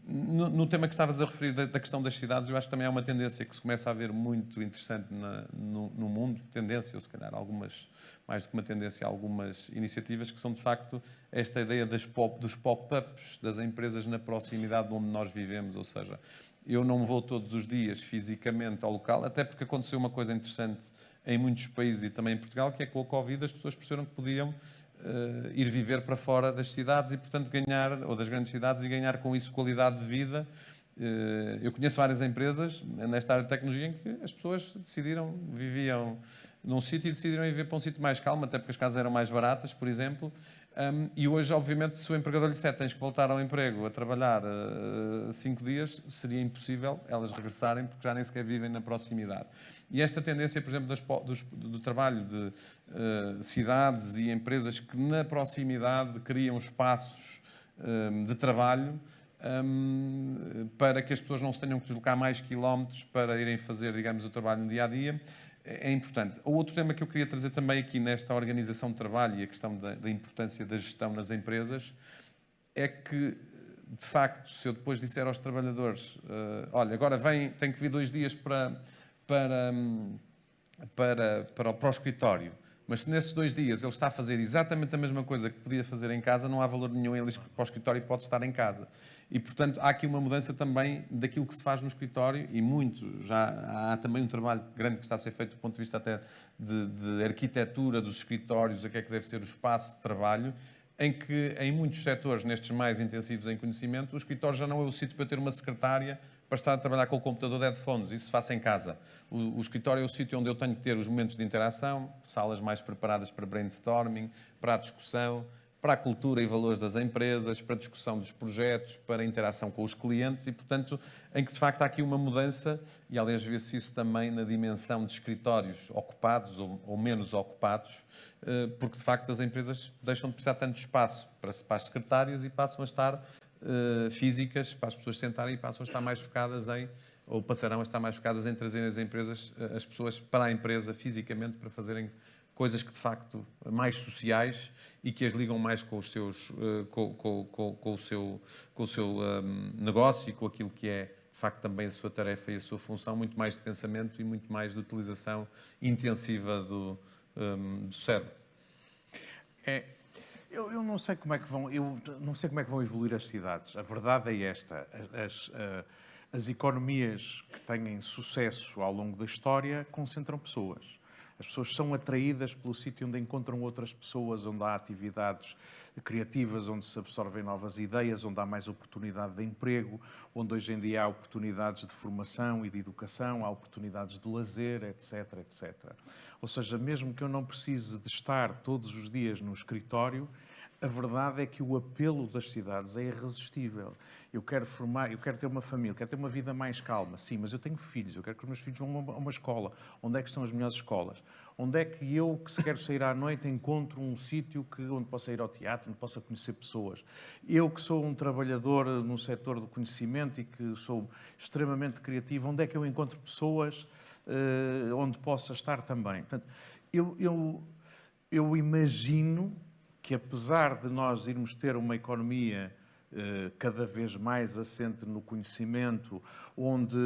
No tema que estavas a referir da questão das cidades, eu acho que também é uma tendência que se começa a ver muito interessante no mundo, tendência, ou se calhar algumas, mais do que uma tendência, algumas iniciativas que são de facto esta ideia dos pop-ups das empresas na proximidade de onde nós vivemos, ou seja, eu não vou todos os dias fisicamente ao local, até porque aconteceu uma coisa interessante em muitos países e também em Portugal, que é que com a Covid as pessoas perceberam que podiam ir viver para fora das cidades e, portanto, ganhar, ou das grandes cidades, e ganhar com isso qualidade de vida. Eu conheço várias empresas nesta área de tecnologia em que as pessoas viviam num sítio e decidiram ir viver para um sítio mais calmo, até porque as casas eram mais baratas, por exemplo. E hoje, obviamente, se o empregador lhe disser tens que voltar ao emprego a trabalhar 5 dias, seria impossível elas regressarem porque já nem sequer vivem na proximidade. E esta tendência, por exemplo, do trabalho de cidades e empresas que na proximidade criam espaços de trabalho para que as pessoas não se tenham que deslocar mais quilómetros para irem fazer, digamos, o trabalho no dia-a-dia, é importante. O outro tema que eu queria trazer também aqui nesta organização de trabalho e a questão da importância da gestão nas empresas é que, de facto, se eu depois disser aos trabalhadores olha, agora tem que vir 2 dias para o escritório, mas se nesses 2 dias ele está a fazer exatamente a mesma coisa que podia fazer em casa, não há valor nenhum ele ir para o escritório e pode estar em casa. E, portanto, há aqui uma mudança também daquilo que se faz no escritório e já há também um trabalho grande que está a ser feito do ponto de vista até de arquitetura dos escritórios, o que é que deve ser o espaço de trabalho, em que em muitos setores, nestes mais intensivos em conhecimento, o escritório já não é o sítio para eu ter uma secretária para estar a trabalhar com o computador de headphones, isso se faça em casa. O escritório é o sítio onde eu tenho que ter os momentos de interação, salas mais preparadas para brainstorming, para a discussão, para a cultura e valores das empresas, para a discussão dos projetos, para a interação com os clientes e, portanto, em que de facto há aqui uma mudança, e aliás vê-se isso também na dimensão de escritórios ocupados ou menos ocupados, porque de facto as empresas deixam de precisar tanto de espaço para as secretárias e passam a estar físicas para as pessoas sentarem e passam a estar mais focadas passarão a estar mais focadas em trazerem as pessoas para a empresa fisicamente para fazerem coisas que de facto mais sociais e que as ligam mais com os seus com o seu negócio e com aquilo que é de facto também a sua tarefa e a sua função, muito mais de pensamento e muito mais de utilização intensiva do cérebro. Eu não sei como é que vão evoluir as cidades. A verdade é esta: as economias que têm sucesso ao longo da história concentram pessoas. As pessoas são atraídas pelo sítio onde encontram outras pessoas, onde há atividades criativas, onde se absorvem novas ideias, onde há mais oportunidade de emprego, onde hoje em dia há oportunidades de formação e de educação, há oportunidades de lazer, etc, etc. Ou seja, mesmo que eu não precise de estar todos os dias no escritório, a verdade é que o apelo das cidades é irresistível. Eu quero ter uma família, quero ter uma vida mais calma. Sim, mas eu tenho filhos, eu quero que os meus filhos vão a uma escola. Onde é que estão as melhores escolas? Onde é que eu, que se quero sair à noite, encontro um sítio onde possa ir ao teatro, onde possa conhecer pessoas? Eu, que sou um trabalhador no setor do conhecimento e que sou extremamente criativo, onde é que eu encontro pessoas onde possa estar também? Portanto, eu imagino que, apesar de nós irmos ter uma economia cada vez mais assente no conhecimento, onde,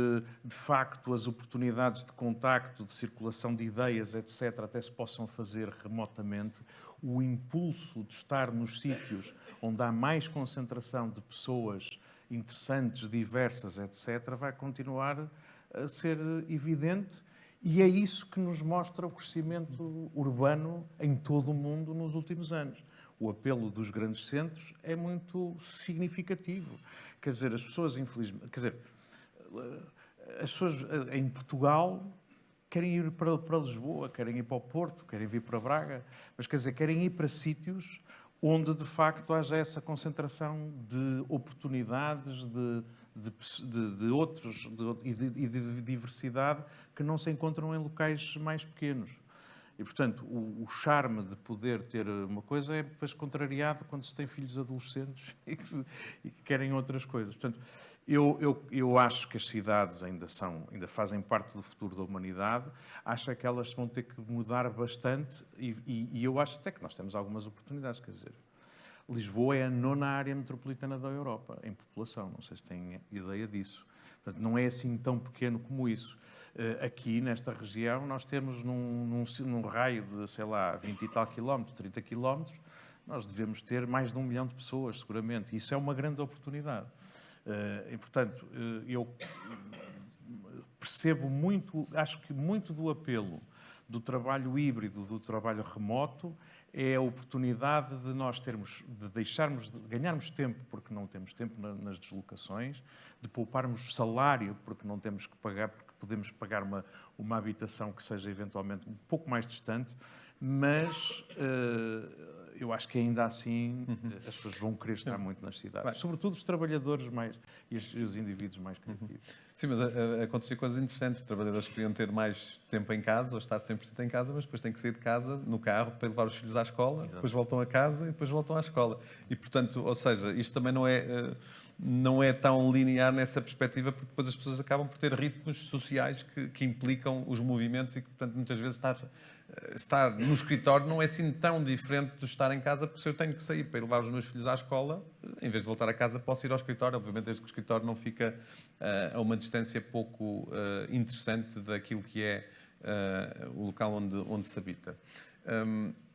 de facto, as oportunidades de contacto, de circulação de ideias, etc., até se possam fazer remotamente, o impulso de estar nos sítios onde há mais concentração de pessoas interessantes, diversas, etc., vai continuar a ser evidente. E é isso que nos mostra o crescimento urbano em todo o mundo nos últimos anos. O apelo dos grandes centros é muito significativo. Quer dizer, as pessoas, infelizmente... Quer dizer, as pessoas em Portugal querem ir para Lisboa, querem ir para o Porto, querem vir para Braga, mas, quer dizer, querem ir para sítios onde, de facto, haja essa concentração de oportunidades, de outros e de diversidade que não se encontram em locais mais pequenos. E, portanto, o charme de poder ter uma coisa é depois contrariado quando se tem filhos adolescentes e que querem outras coisas. Portanto, eu acho que as cidades ainda fazem parte do futuro da humanidade, acho que elas vão ter que mudar bastante e eu acho até que nós temos algumas oportunidades. Quer dizer, Lisboa é a 9ª área metropolitana da Europa, em população, não sei se têm ideia disso. Portanto, não é assim tão pequeno como isso. Aqui, nesta região, nós temos num raio de, sei lá, 20 e tal quilómetros, 30 quilómetros, nós devemos ter mais de 1 milhão de pessoas, seguramente. Isso é uma grande oportunidade. E, portanto, eu percebo muito, acho que muito do apelo do trabalho híbrido, do trabalho remoto, é a oportunidade de nós ganharmos tempo, porque não temos tempo nas deslocações, de pouparmos salário, porque não temos que pagar, porque podemos pagar uma habitação que seja eventualmente um pouco mais distante, mas eu acho que ainda assim as pessoas vão querer estar muito nas cidades, sobretudo os trabalhadores e os indivíduos mais criativos. Sim, mas aconteciam coisas interessantes. Os trabalhadores queriam ter mais tempo em casa ou estar 100% em casa, mas depois têm que sair de casa no carro para levar os filhos à escola, depois voltam a casa e depois voltam à escola. E, portanto, ou seja, isto também não é tão linear nessa perspectiva, porque depois as pessoas acabam por ter ritmos sociais que implicam os movimentos e que, portanto, muitas vezes estar no escritório não é assim tão diferente de estar em casa, porque se eu tenho que sair para ir levar os meus filhos à escola, em vez de voltar a casa, posso ir ao escritório, obviamente desde que o escritório não fica a uma distância pouco interessante daquilo que é o local onde se habita.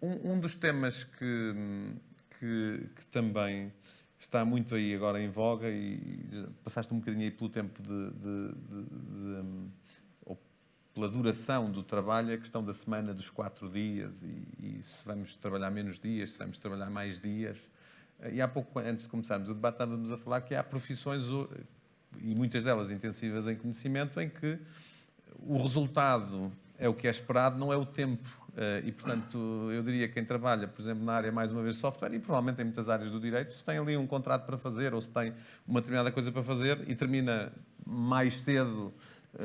Um dos temas que também está muito aí agora em voga, e passaste um bocadinho aí pelo tempo ou pela duração do trabalho, a questão da semana dos 4 dias e se vamos trabalhar menos dias, se vamos trabalhar mais dias. E há pouco, antes de começarmos o debate, estávamos a falar que há profissões, e muitas delas intensivas em conhecimento, em que o resultado é o que é esperado, não é o tempo. E, portanto, eu diria que quem trabalha, por exemplo, na área, mais uma vez, de software, e provavelmente em muitas áreas do direito, se tem ali um contrato para fazer ou se tem uma determinada coisa para fazer e termina mais cedo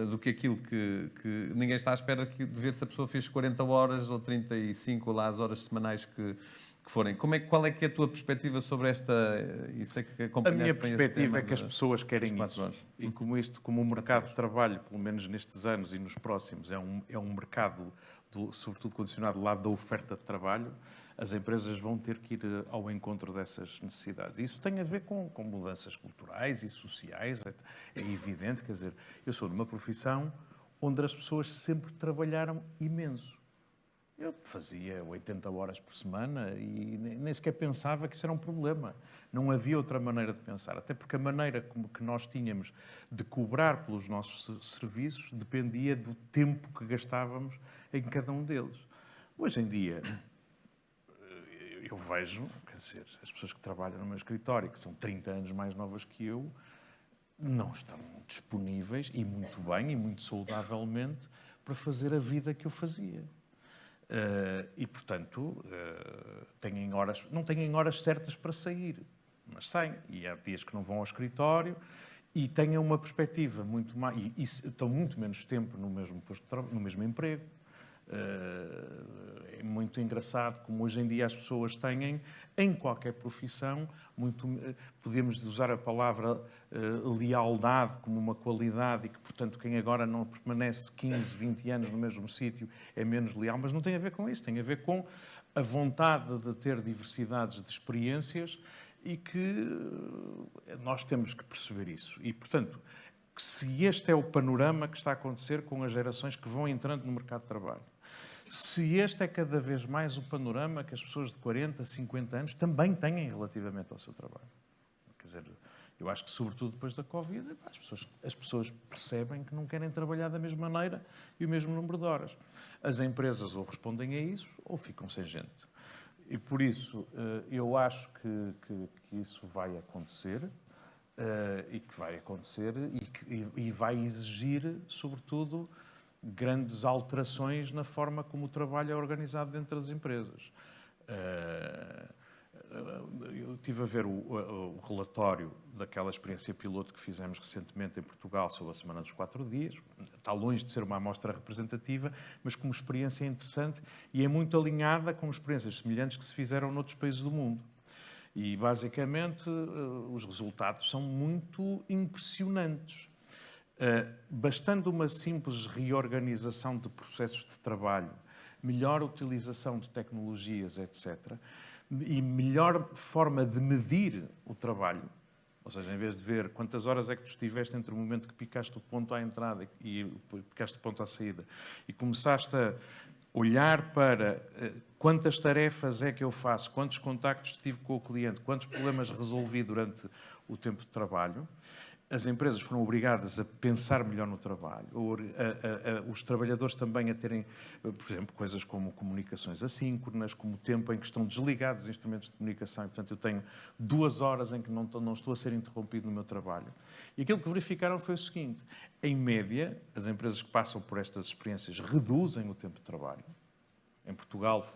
do que aquilo que ninguém está à espera de ver se a pessoa fez 40 horas ou 35, ou lá as horas semanais que que forem. Qual é que é a tua perspectiva sobre esta... Isso é que A minha perspectiva é que as pessoas querem isso. E como o mercado de trabalho, pelo menos nestes anos e nos próximos, é um mercado, sobretudo condicionado do lado da oferta de trabalho, as empresas vão ter que ir ao encontro dessas necessidades. Isso tem a ver com mudanças culturais e sociais, é evidente. Quer dizer, eu sou numa profissão onde as pessoas sempre trabalharam imenso. Eu fazia 80 horas por semana e nem sequer pensava que isso era um problema. Não havia outra maneira de pensar, até porque a maneira como que nós tínhamos de cobrar pelos nossos serviços dependia do tempo que gastávamos em cada um deles. Hoje em dia, eu vejo, quer dizer, as pessoas que trabalham no meu escritório, que são 30 anos mais novas que eu, não estão disponíveis, e muito bem, e muito saudavelmente, para fazer a vida que eu fazia. E, portanto, não têm horas certas para sair, mas saem. E há dias que não vão ao escritório e têm uma perspectiva muito mais... E estão muito menos tempo no mesmo posto de trabalho, no mesmo emprego. É muito engraçado como hoje em dia as pessoas têm, em qualquer profissão, podemos usar a palavra lealdade como uma qualidade e que, portanto, quem agora não permanece 15, 20 anos no mesmo sítio é menos leal, mas não tem a ver com isso, tem a ver com a vontade de ter diversidades de experiências e que nós temos que perceber isso. E, portanto, se este é o panorama que está a acontecer com as gerações que vão entrando no mercado de trabalho, se este é cada vez mais o panorama que as pessoas de 40, 50 anos também têm relativamente ao seu trabalho. Quer dizer, eu acho que, sobretudo depois da Covid, as pessoas percebem que não querem trabalhar da mesma maneira e o mesmo número de horas. As empresas ou respondem a isso ou ficam sem gente. E, por isso, eu acho que isso vai acontecer. E que vai acontecer e vai exigir, sobretudo, grandes alterações na forma como o trabalho é organizado dentro das empresas. Eu estive a ver o relatório daquela experiência piloto que fizemos recentemente em Portugal sobre a Semana dos 4 Dias. Está longe de ser uma amostra representativa, mas como experiência é interessante e é muito alinhada com experiências semelhantes que se fizeram noutros países do mundo. E, basicamente, os resultados são muito impressionantes. Bastando uma simples reorganização de processos de trabalho, melhor utilização de tecnologias, etc., e melhor forma de medir o trabalho, ou seja, em vez de ver quantas horas é que tu estiveste entre o momento que picaste o ponto à entrada e picaste o ponto à saída, e começaste a olhar para quantas tarefas é que eu faço, quantos contactos tive com o cliente, quantos problemas resolvi durante o tempo de trabalho. As empresas foram obrigadas a pensar melhor no trabalho, os trabalhadores também a terem, por exemplo, coisas como comunicações assíncronas, como o tempo em que estão desligados os instrumentos de comunicação, e, portanto, eu tenho 2 horas em que não estou a ser interrompido no meu trabalho. E aquilo que verificaram foi o seguinte: em média, as empresas que passam por estas experiências reduzem o tempo de trabalho. Em Portugal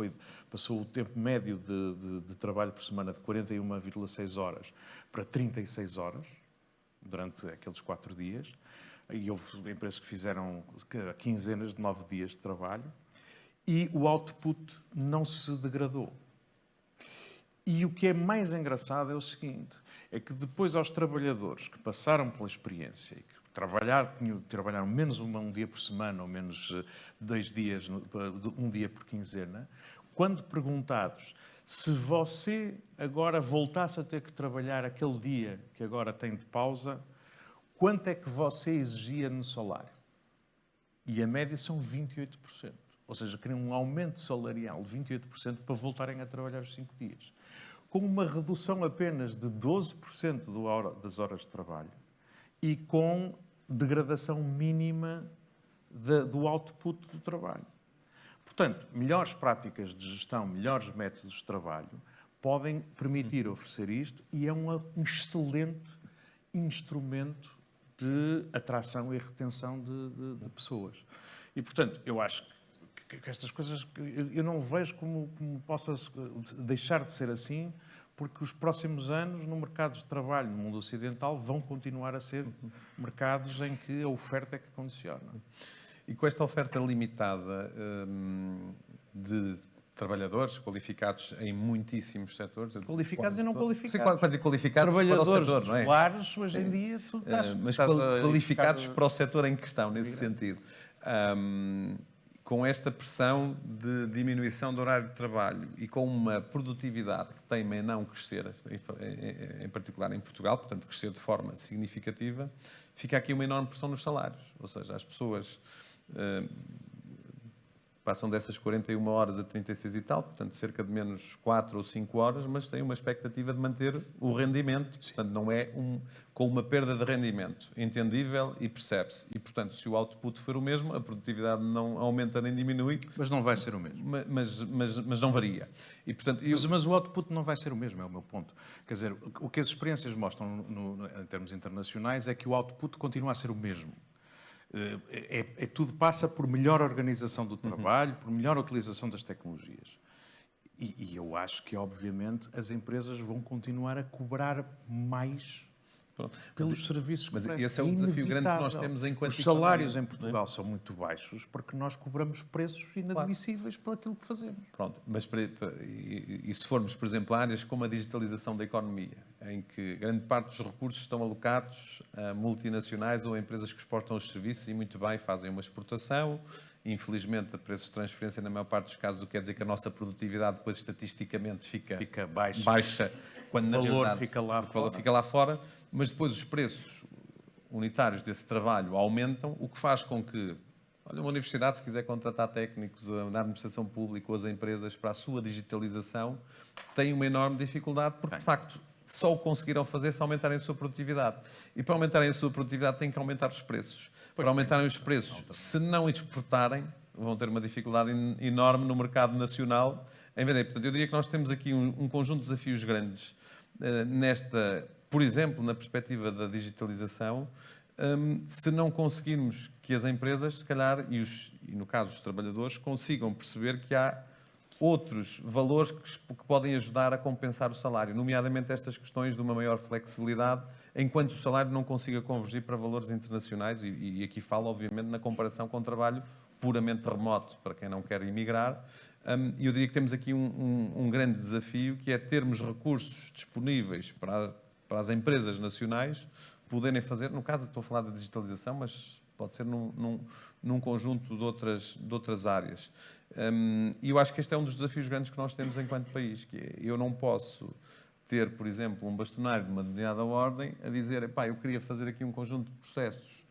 passou o tempo médio de trabalho por semana de 41,6 horas para 36 horas, durante aqueles 4 dias, e houve empresas que fizeram quinzenas de 9 dias de trabalho, e o output não se degradou. E o que é mais engraçado é o seguinte, é que depois aos trabalhadores que passaram pela experiência e que trabalharam menos um dia por semana ou menos 2 dias, 1 dia por quinzena, quando perguntados se você agora voltasse a ter que trabalhar aquele dia que agora tem de pausa, quanto é que você exigia no salário? E a média são 28%. Ou seja, queriam um aumento salarial de 28% para voltarem a trabalhar os 5 dias. Com uma redução apenas de 12% das horas de trabalho e com degradação mínima do output do trabalho. Portanto, melhores práticas de gestão, melhores métodos de trabalho podem permitir oferecer isto e é um excelente instrumento de atração e retenção de pessoas. E, portanto, eu acho que estas coisas, eu não vejo como possa deixar de ser assim, porque os próximos anos no mercado de trabalho no mundo ocidental vão continuar a ser mercados em que a oferta é que condiciona. E com esta oferta limitada de trabalhadores qualificados em muitíssimos setores. Qualificados e não qualificados. Sim, quando qualificados para o setor, não é? Trabalhadores, hoje em dia, tu mas qualificados para o setor em questão, nesse sentido. Com esta pressão de diminuição do horário de trabalho e com uma produtividade que teima em não crescer, em particular em Portugal, portanto, crescer de forma significativa, fica aqui uma enorme pressão nos salários. Ou seja, as pessoas passam dessas 41 horas a 36 e tal, portanto, cerca de menos 4 ou 5 horas, mas têm uma expectativa de manter o rendimento. Portanto, não é com uma perda de rendimento entendível e percebe-se. E, portanto, se o output for o mesmo, a produtividade não aumenta nem diminui. Mas não vai ser o mesmo. Mas não varia. E, portanto, mas o output não vai ser o mesmo, é o meu ponto. Quer dizer, o que as experiências mostram em termos internacionais é que o output continua a ser o mesmo. Tudo passa por melhor organização do trabalho, por melhor utilização das tecnologias. E eu acho que, obviamente, as empresas vão continuar a cobrar mais pelos serviços que prestam. Esse é o desafio grande que nós temos enquanto Os salários em Portugal são muito baixos porque nós cobramos preços inadmissíveis por aquilo que fazemos. Pronto, mas e se formos, por exemplo, a áreas como a digitalização da economia, em que grande parte dos recursos estão alocados a multinacionais ou a empresas que exportam os serviços e muito bem fazem uma exportação, infelizmente a preços de transferência na maior parte dos casos, o que quer dizer que a nossa produtividade depois estatisticamente fica baixa quando na realidade fica lá fora, mas depois os preços unitários desse trabalho aumentam, o que faz com que uma universidade, se quiser contratar técnicos na administração pública ou as empresas para a sua digitalização, tem uma enorme dificuldade porque, de facto, só o conseguirão fazer se aumentarem a sua produtividade. E para aumentarem a sua produtividade têm que aumentar os preços. Para aumentarem os preços, se não exportarem, vão ter uma dificuldade enorme no mercado nacional em vender. Portanto, eu diria que nós temos aqui um conjunto de desafios grandes por exemplo, na perspectiva da digitalização, se não conseguirmos que as empresas, se calhar, e no caso os trabalhadores, consigam perceber que há outros valores que podem ajudar a compensar o salário, nomeadamente estas questões de uma maior flexibilidade, enquanto o salário não consiga convergir para valores internacionais, e aqui falo, obviamente, na comparação com trabalho puramente remoto, para quem não quer emigrar. E eu diria que temos aqui um grande desafio, que é termos recursos disponíveis para as empresas nacionais poderem fazer, no caso estou a falar da digitalização, mas pode ser num conjunto de outras áreas. E eu acho que este é um dos desafios grandes que nós temos enquanto país, que é, eu não posso ter, por exemplo, um bastonário de uma determinada ordem a dizer, eu queria fazer aqui um conjunto de processos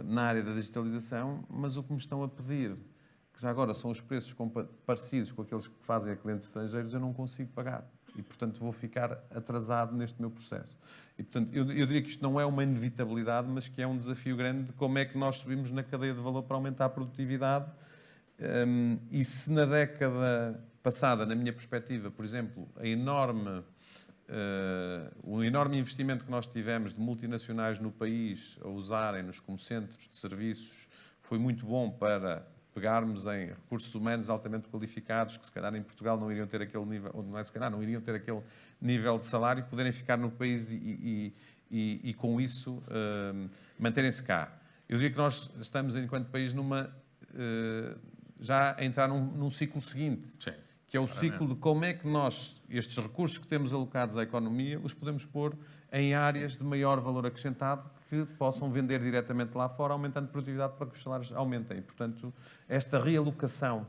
na área da digitalização, mas o que me estão a pedir, que já agora são os preços parecidos com aqueles que fazem a clientes estrangeiros, eu não consigo pagar. E, portanto, vou ficar atrasado neste meu processo. E, portanto, eu diria que isto não é uma inevitabilidade, mas que é um desafio grande de como é que nós subimos na cadeia de valor para aumentar a produtividade. E se na década passada, na minha perspectiva, por exemplo, o enorme investimento que nós tivemos de multinacionais no país a usarem-nos como centros de serviços foi muito bom para pegarmos em recursos humanos altamente qualificados que se calhar em Portugal não iriam ter aquele nível, ou não é se calhar, não iriam ter aquele nível de salário, poderem ficar no país e com isso manterem-se cá. Eu diria que nós estamos enquanto país já a entrar num ciclo seguinte. Sim. Que é o ciclo de como é que nós, estes recursos que temos alocados à economia, os podemos pôr em áreas de maior valor acrescentado que possam vender diretamente lá fora, aumentando a produtividade para que os salários aumentem. E, portanto, esta realocação...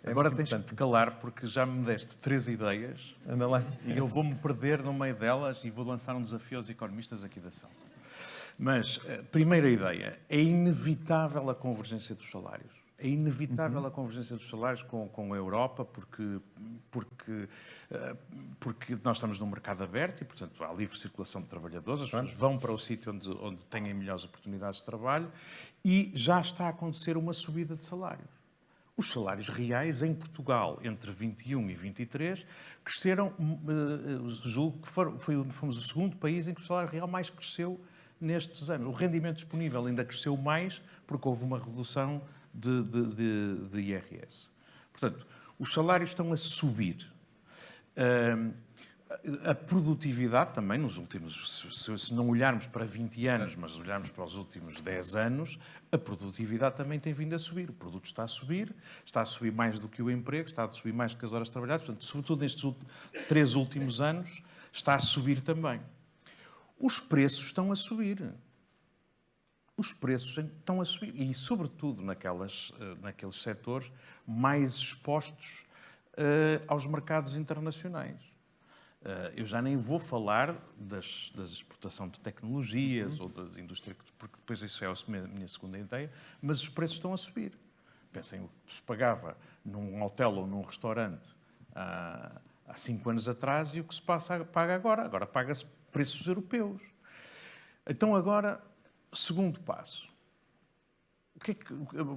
Agora tens de te calar, porque já me deste 3 ideias. Anda lá. E eu vou-me perder no meio delas e vou lançar um desafio aos economistas aqui da sala. Mas, primeira ideia, é inevitável a convergência dos salários. É inevitável a convergência dos salários com a Europa, porque nós estamos num mercado aberto e, portanto, há livre circulação de trabalhadores, as pessoas vão para o sítio onde têm melhores oportunidades de trabalho e já está a acontecer uma subida de salários. Os salários reais em Portugal, entre 21 e 23, cresceram, julgo que fomos o segundo país em que o salário real mais cresceu nestes anos. O rendimento disponível ainda cresceu mais porque houve uma redução de IRS. Portanto, os salários estão a subir. A produtividade também nos últimos, se não olharmos para 20 anos, mas olharmos para os últimos 10 anos, a produtividade também tem vindo a subir. O produto está a subir mais do que o emprego, está a subir mais do que as horas trabalhadas. Portanto, sobretudo nestes 3 últimos anos, está a subir também. Os preços estão a subir. Os preços estão a subir. E, sobretudo, naqueles setores mais expostos aos mercados internacionais. Eu já nem vou falar da exportação de tecnologias ou das indústrias, porque depois isso é a minha segunda ideia, mas os preços estão a subir. Pensem, o que se pagava num hotel ou num restaurante há 5 anos atrás e o que se paga agora. Agora paga-se preços europeus. Então agora, segundo passo.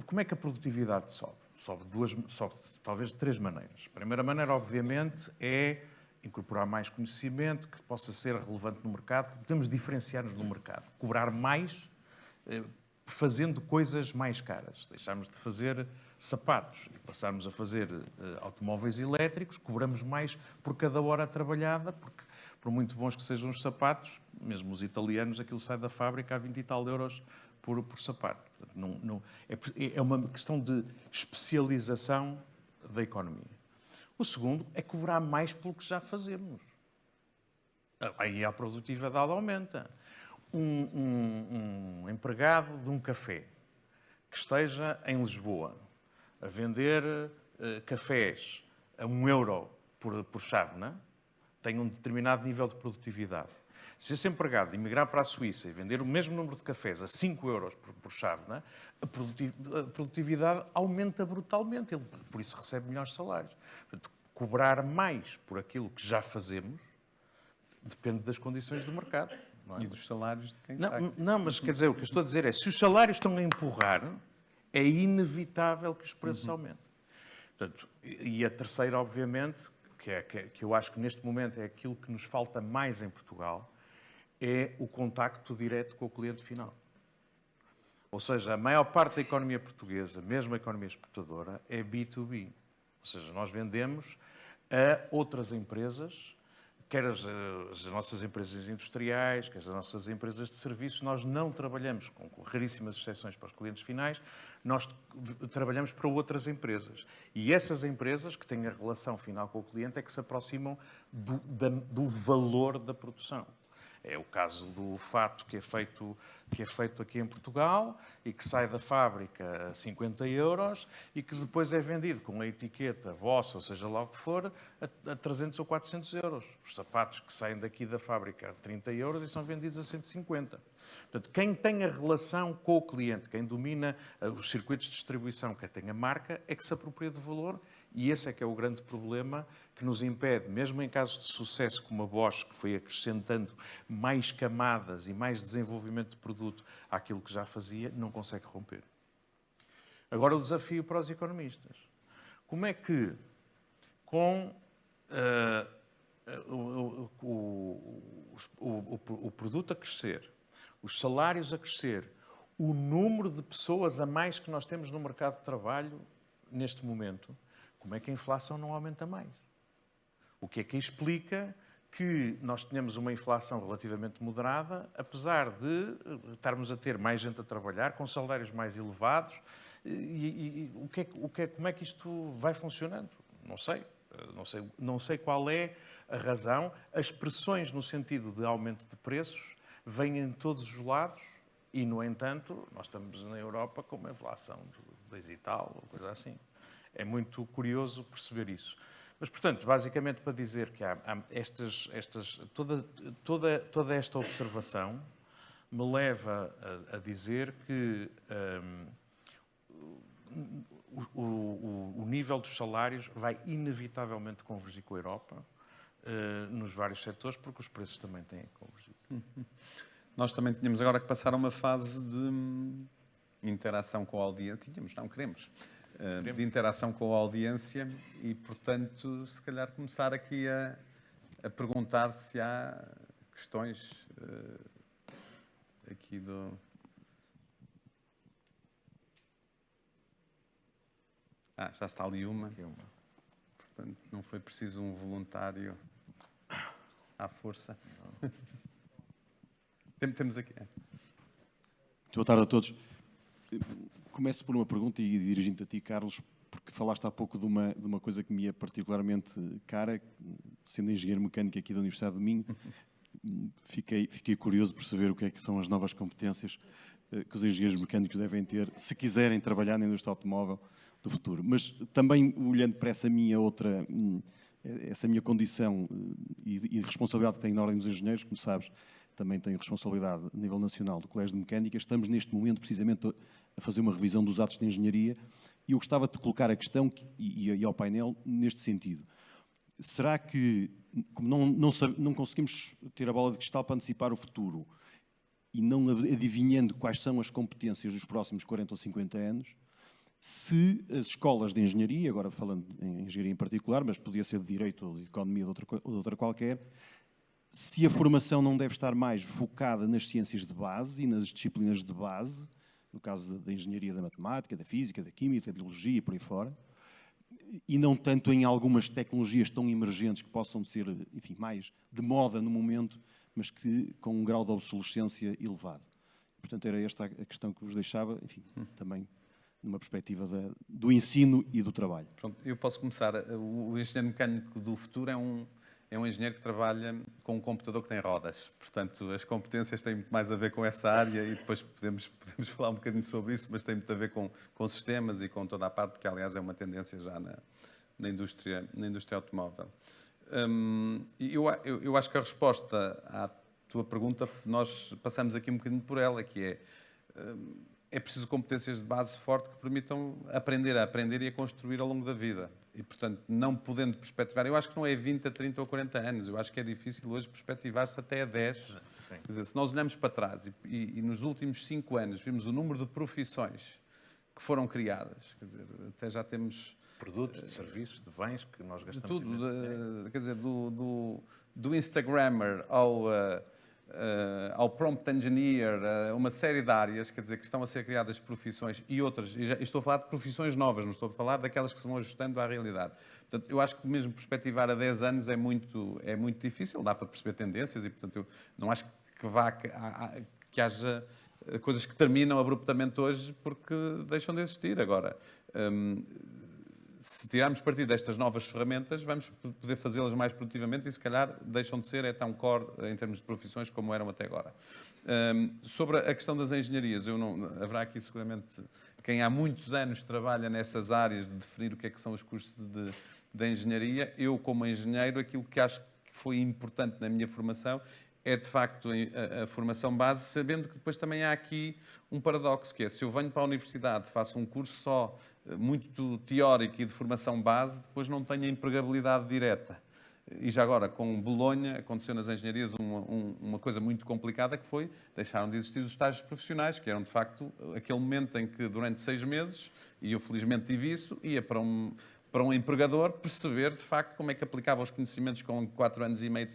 Como é que a produtividade sobe? Sobe talvez de 3 maneiras. A primeira maneira, obviamente, é incorporar mais conhecimento que possa ser relevante no mercado. Podemos diferenciar-nos no mercado. Cobrar mais fazendo coisas mais caras. Deixarmos de fazer sapatos e passarmos a fazer automóveis elétricos, cobramos mais por cada hora trabalhada, porque por muito bons que sejam os sapatos, mesmo os italianos, aquilo sai da fábrica a 20 e tal euros por sapato. É uma questão de especialização da economia. O segundo é cobrar mais pelo que já fazemos. Aí a produtividade aumenta. Um empregado de um café que esteja em Lisboa a vender cafés a 1 euro por chávena tem um determinado nível de produtividade. Se esse empregado emigrar para a Suíça e vender o mesmo número de cafés a 5 euros por chávena, a produtividade aumenta brutalmente. Ele, por isso, recebe melhores salários. Portanto, cobrar mais por aquilo que já fazemos depende das condições do mercado. Não é? E dos salários de quem Não, mas quer dizer, o que eu estou a dizer é, se os salários estão a empurrar, é inevitável que os preços aumentem. Portanto, e a terceira, obviamente, que eu acho que neste momento é aquilo que nos falta mais em Portugal, é o contacto direto com o cliente final. Ou seja, a maior parte da economia portuguesa, mesmo a economia exportadora, é B2B. Ou seja, nós vendemos a outras empresas, quer as nossas empresas industriais, quer as nossas empresas de serviços. Nós não trabalhamos, com raríssimas exceções para os clientes finais, nós trabalhamos para outras empresas. E essas empresas que têm a relação final com o cliente é que se aproximam do valor da produção. É o caso do fato que é feito aqui em Portugal e que sai da fábrica a 50 euros e que depois é vendido com a etiqueta vossa, ou seja lá o que for, a 300 ou 400 euros. Os sapatos que saem daqui da fábrica a 30 euros e são vendidos a 150. Portanto, quem tem a relação com o cliente, quem domina os circuitos de distribuição, quem tem a marca, é que se apropria do valor. E esse é que é o grande problema que nos impede, mesmo em casos de sucesso como a Bosch, que foi acrescentando mais camadas e mais desenvolvimento de produto àquilo que já fazia, não consegue romper. Agora o desafio para os economistas. Como é que, com o produto a crescer, os salários a crescer, o número de pessoas a mais que nós temos no mercado de trabalho neste momento, como é que a inflação não aumenta mais? O que é que explica que nós tenhamos uma inflação relativamente moderada, apesar de estarmos a ter mais gente a trabalhar, com salários mais elevados, como é que isto vai funcionando? Não sei qual é a razão. As pressões no sentido de aumento de preços vêm em todos os lados e, no entanto, nós estamos na Europa com uma inflação de 2 e tal, ou coisa assim. É muito curioso perceber isso. Mas, portanto, basicamente para dizer que há toda esta observação me leva a dizer que o nível dos salários vai inevitavelmente convergir com a Europa nos vários setores, porque os preços também têm convergido. Nós também tínhamos agora que passar a uma fase de interação com a audiência. Queremos. De interação com a audiência e, portanto, se calhar começar aqui a perguntar se há questões aqui do... já está ali uma. Portanto, não foi preciso um voluntário à força. Temos aqui. Muito boa tarde a todos. Começo por uma pergunta e dirigindo-te a ti, Carlos, porque falaste há pouco de uma coisa que me é particularmente cara, sendo engenheiro mecânico aqui da Universidade de Minho, fiquei curioso por saber o que é que são as novas competências que os engenheiros mecânicos devem ter, se quiserem trabalhar na indústria automóvel do futuro. Mas também olhando para essa minha condição e responsabilidade que tenho na Ordem dos Engenheiros, como sabes, também tenho responsabilidade a nível nacional do Colégio de Mecânica, estamos neste momento precisamente a fazer uma revisão dos atos de engenharia e eu gostava de colocar a questão e ao painel neste sentido. Será que, como não conseguimos ter a bola de cristal para antecipar o futuro e não adivinhando quais são as competências dos próximos 40 ou 50 anos, se as escolas de engenharia, agora falando em engenharia em particular, mas podia ser de direito ou de economia ou de outra qualquer, se a formação não deve estar mais focada nas ciências de base e nas disciplinas de base, no caso da engenharia da matemática, da física, da química, da biologia e por aí fora, e não tanto em algumas tecnologias tão emergentes que possam ser, enfim, mais de moda no momento, mas que com um grau de obsolescência elevado. Portanto, era esta a questão que vos deixava, enfim, também numa perspectiva do ensino e do trabalho. Pronto, eu posso começar. O engenheiro mecânico do futuro é um engenheiro que trabalha com um computador que tem rodas. Portanto, as competências têm muito mais a ver com essa área e depois podemos falar um bocadinho sobre isso, mas tem muito a ver com sistemas e com toda a parte, que aliás é uma tendência já na indústria automóvel. Eu acho que a resposta à tua pergunta, nós passamos aqui um bocadinho por ela, que é preciso competências de base forte que permitam aprender a aprender e a construir ao longo da vida. E, portanto, não podendo perspectivar, eu acho que não é 20, a 30 ou 40 anos, eu acho que é difícil hoje perspectivar-se até a 10. Sim. Quer dizer, se nós olhamos para trás e nos últimos 5 anos vimos o número de profissões que foram criadas, quer dizer, até já temos... Produtos, de serviços, de bens que nós gastamos. Tudo, quer dizer, do Instagrammer ao prompt engineer, uma série de áreas, quer dizer, que estão a ser criadas profissões e outras, e estou a falar de profissões novas, não estou a falar daquelas que se vão ajustando à realidade. Portanto, eu acho que mesmo perspectivar a 10 anos é muito difícil, dá para perceber tendências e, portanto, eu não acho que haja coisas que terminam abruptamente hoje porque deixam de existir. Agora, se tirarmos partido destas novas ferramentas, vamos poder fazê-las mais produtivamente e, se calhar, deixam de ser tão core em termos de profissões como eram até agora. Sobre a questão das engenharias, haverá aqui seguramente quem há muitos anos trabalha nessas áreas de definir o que são os cursos de engenharia. Eu, como engenheiro, aquilo que acho que foi importante na minha formação é, de facto, a formação base, sabendo que depois também há aqui um paradoxo, que é, se eu venho para a universidade, faço um curso só muito teórico e de formação base, depois não tenho a empregabilidade direta. E já agora, com Bolonha, aconteceu nas engenharias uma coisa muito complicada, que foi, deixaram de existir os estágios profissionais, que eram, de facto, aquele momento em que, durante 6 meses, e eu felizmente tive isso, ia para um empregador perceber, de facto, como é que aplicava os conhecimentos que com 4 anos e meio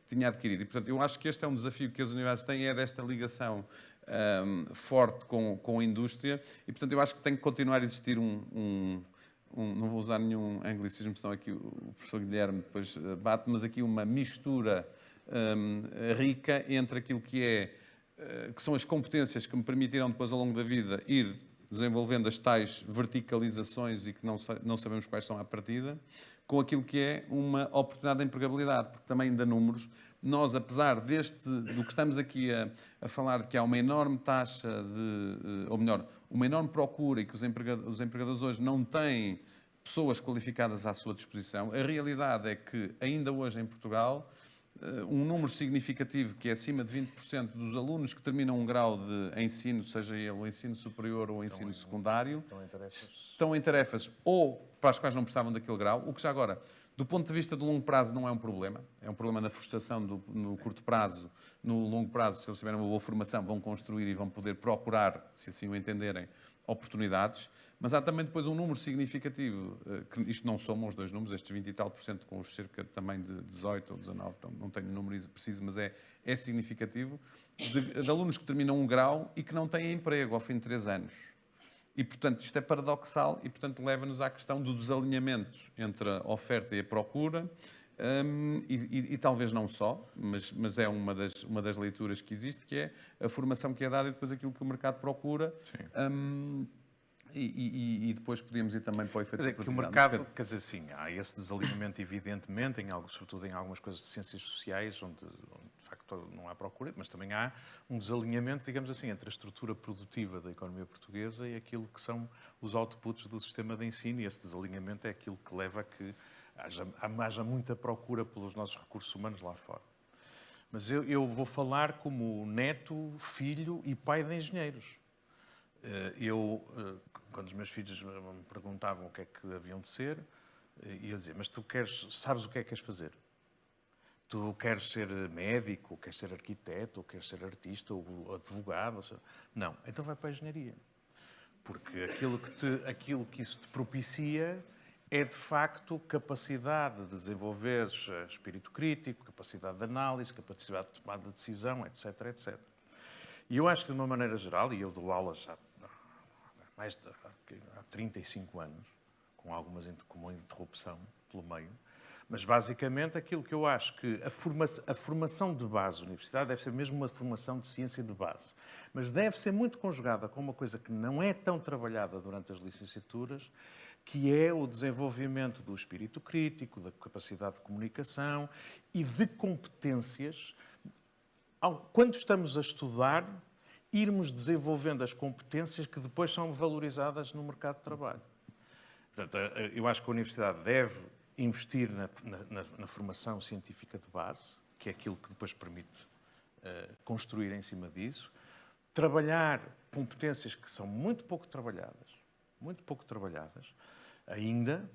tinha adquirido. E, portanto, eu acho que este é um desafio que as universidades têm, é desta ligação forte com a indústria. E, portanto, eu acho que tem que continuar a existir não vou usar nenhum anglicismo, senão aqui o professor Guilherme depois bate, mas aqui uma mistura rica entre aquilo que são as competências que me permitiram depois, ao longo da vida, ir desenvolvendo as tais verticalizações e que não sabemos quais são à partida, com aquilo que é uma oportunidade de empregabilidade, porque também dá números. Nós, apesar do que estamos aqui a falar, de que há uma enorme taxa ou melhor, uma enorme procura e que os empregadores hoje não têm pessoas qualificadas à sua disposição, a realidade é que, ainda hoje em Portugal, um número significativo, que é acima de 20% dos alunos que terminam um grau de ensino, seja ele o ensino superior ou o ensino secundário, estão em tarefas ou para as quais não precisavam daquele grau, o que já agora, do ponto de vista do longo prazo, não é um problema. É um problema da frustração no curto prazo. No longo prazo, se eles tiverem uma boa formação, vão construir e vão poder procurar, se assim o entenderem, oportunidades. Mas há também depois um número significativo, que isto não somam os dois números, estes 20 e tal % com os cerca também de 18 ou 19, então não tenho o número preciso, mas é significativo, de alunos que terminam um grau e que não têm emprego ao fim de 3 anos. E, portanto, isto é paradoxal e, portanto, leva-nos à questão do desalinhamento entre a oferta e a procura, E talvez não só, mas é uma das leituras que existe, que é a formação que é dada e depois aquilo que o mercado procura. E depois podíamos ir também para o efeito Quer dizer, que o mercado, quer dizer, sim, há esse desalinhamento, evidentemente, sobretudo em algumas coisas de ciências sociais, onde de facto não há procura, mas também há um desalinhamento, digamos assim, entre a estrutura produtiva da economia portuguesa e aquilo que são os outputs do sistema de ensino, e esse desalinhamento é aquilo que leva a que haja muita procura pelos nossos recursos humanos lá fora. Mas eu vou falar como neto, filho e pai de engenheiros. Quando os meus filhos me perguntavam o que é que haviam de ser, eu dizia, mas tu sabes o que é que queres fazer? Tu queres ser médico, ou queres ser arquiteto, ou queres ser artista, ou advogado? Não, então vai para a engenharia. Porque aquilo que isso te propicia é, de facto, capacidade de desenvolver espírito crítico, capacidade de análise, capacidade de tomada de decisão, etc, etc. E eu acho que, de uma maneira geral, e eu dou aulas há 35 anos, com uma interrupção pelo meio, mas, basicamente, aquilo que eu acho que a formação de base da universidade deve ser mesmo uma formação de ciência de base, mas deve ser muito conjugada com uma coisa que não é tão trabalhada durante as licenciaturas, que é o desenvolvimento do espírito crítico, da capacidade de comunicação e de competências. Quando estamos a estudar, irmos desenvolvendo as competências que depois são valorizadas no mercado de trabalho. Portanto, eu acho que a universidade deve investir na formação científica de base, que é aquilo que depois permite construir em cima disso, trabalhar competências que são muito pouco trabalhadas ainda,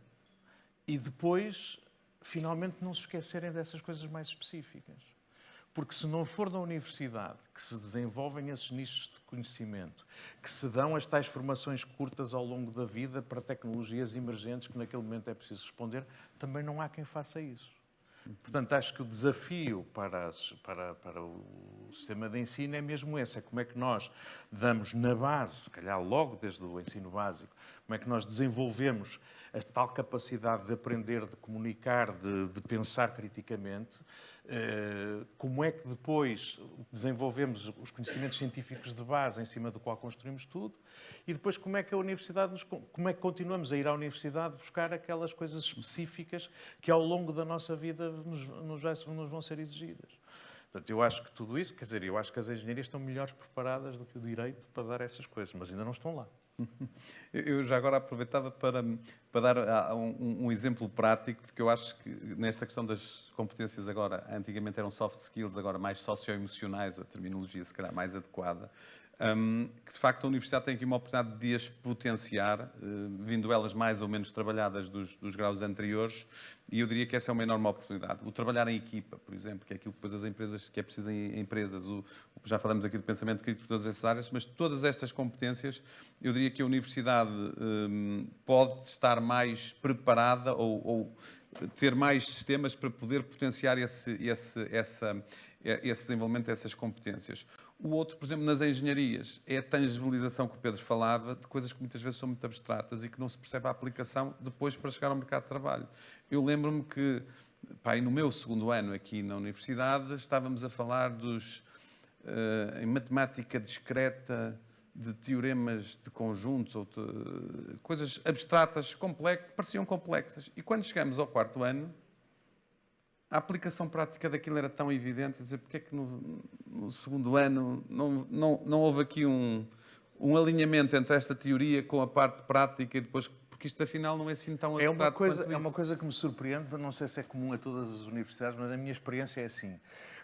e depois, finalmente, não se esquecerem dessas coisas mais específicas. Porque se não for na universidade que se desenvolvem esses nichos de conhecimento, que se dão as tais formações curtas ao longo da vida para tecnologias emergentes que naquele momento é preciso responder, também não há quem faça isso. Portanto, acho que o desafio para o sistema de ensino é mesmo esse, é como é que nós damos na base, se calhar logo desde o ensino básico, como é que nós desenvolvemos a tal capacidade de aprender, de comunicar, de pensar criticamente, como é que depois desenvolvemos os conhecimentos científicos de base em cima do qual construímos tudo, e depois como é que como é que continuamos a ir à universidade buscar aquelas coisas específicas que ao longo da nossa vida nos vão ser exigidas. Portanto, eu acho que tudo isso, quer dizer, eu acho que as engenharias estão melhor preparadas do que o direito para dar essas coisas, mas ainda não estão lá. Eu já agora aproveitava para dar um exemplo prático de que eu acho que nesta questão das competências agora, antigamente eram soft skills, agora mais socioemocionais, a terminologia se calhar mais adequada, que de facto a Universidade tem aqui uma oportunidade de as potenciar, vindo elas mais ou menos trabalhadas dos graus anteriores, e eu diria que essa é uma enorme oportunidade. O trabalhar em equipa, por exemplo, que é aquilo que depois as empresas, que é preciso em empresas, já falamos aqui do pensamento crítico de todas essas áreas, mas todas estas competências, eu diria que a Universidade pode estar mais preparada ou ter mais sistemas para poder potenciar esse desenvolvimento dessas competências. O outro, por exemplo, nas engenharias, é a tangibilização que o Pedro falava de coisas que muitas vezes são muito abstratas e que não se percebe a aplicação depois para chegar ao mercado de trabalho. Eu lembro-me que, no meu segundo ano aqui na universidade, estávamos a falar em matemática discreta, de teoremas de conjuntos, ou de coisas abstratas, pareciam complexas. E quando chegamos ao quarto ano, a aplicação prática daquilo era tão evidente, dizer, porque é que no segundo ano não houve aqui um alinhamento entre esta teoria com a parte prática e depois, porque isto afinal não é assim tão abstrato quanto isso. É uma coisa que me surpreende, mas não sei se é comum a todas as universidades, mas a minha experiência é assim.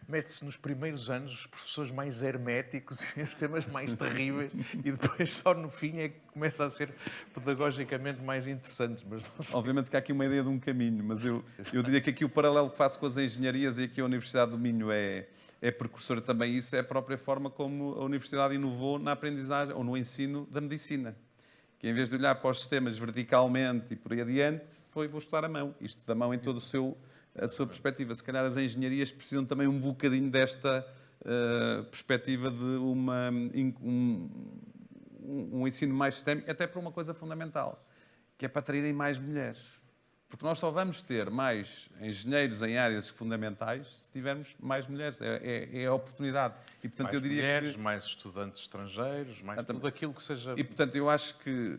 Mete-se nos primeiros anos os professores mais herméticos e os temas mais terríveis e depois só no fim é que começa a ser pedagogicamente mais interessantes. Mas não sei. Obviamente que há aqui uma ideia de um caminho, mas eu diria que aqui o paralelo que faço com as engenharias e aqui a Universidade do Minho é precursora também. Isso é a própria forma como a Universidade inovou na aprendizagem ou no ensino da medicina. Que em vez de olhar para os sistemas verticalmente e por aí adiante, vou estudar a mão. Isto da mão em toda a sua perspectiva. Se calhar as engenharias precisam também um bocadinho desta perspectiva de um ensino mais sistémico, até para uma coisa fundamental, que é para atraírem mais mulheres. Porque nós só vamos ter mais engenheiros em áreas fundamentais se tivermos mais mulheres. É a oportunidade. E, portanto, Mais eu diria mulheres, que... mais estudantes estrangeiros, mais tudo aquilo que seja... E, portanto, eu acho que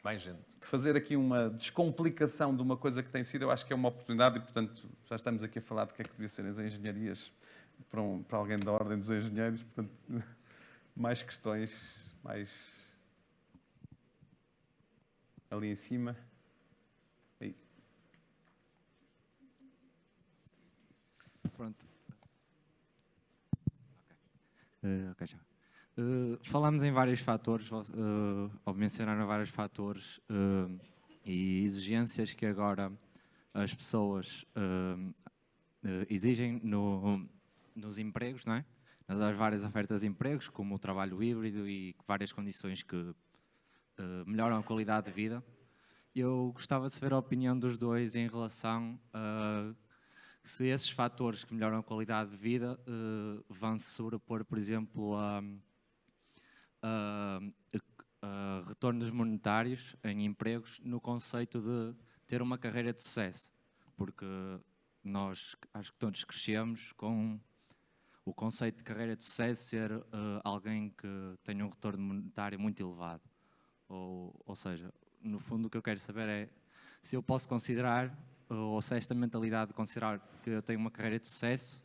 mais gente. fazer aqui uma descomplicação de uma coisa que tem sido, eu acho que é uma oportunidade e, portanto, já estamos aqui a falar de que é que devia ser as engenharias para alguém da ordem dos engenheiros, portanto, mais questões, mais ali em cima. Aí. Pronto. Ok, já. Falámos em vários fatores, ou mencionaram vários fatores e exigências que agora as pessoas exigem nos empregos, não é? Nas várias ofertas de empregos, como o trabalho híbrido e várias condições que melhoram a qualidade de vida. Eu gostava de saber a opinião dos dois em relação a se esses fatores que melhoram a qualidade de vida vão se sobrepor, por exemplo, a retornos monetários em empregos no conceito de ter uma carreira de sucesso, porque nós acho que todos crescemos com o conceito de carreira de sucesso ser alguém que tenha um retorno monetário muito elevado. Ou seja, no fundo o que eu quero saber é se eu posso considerar, ou se esta mentalidade de considerar que eu tenho uma carreira de sucesso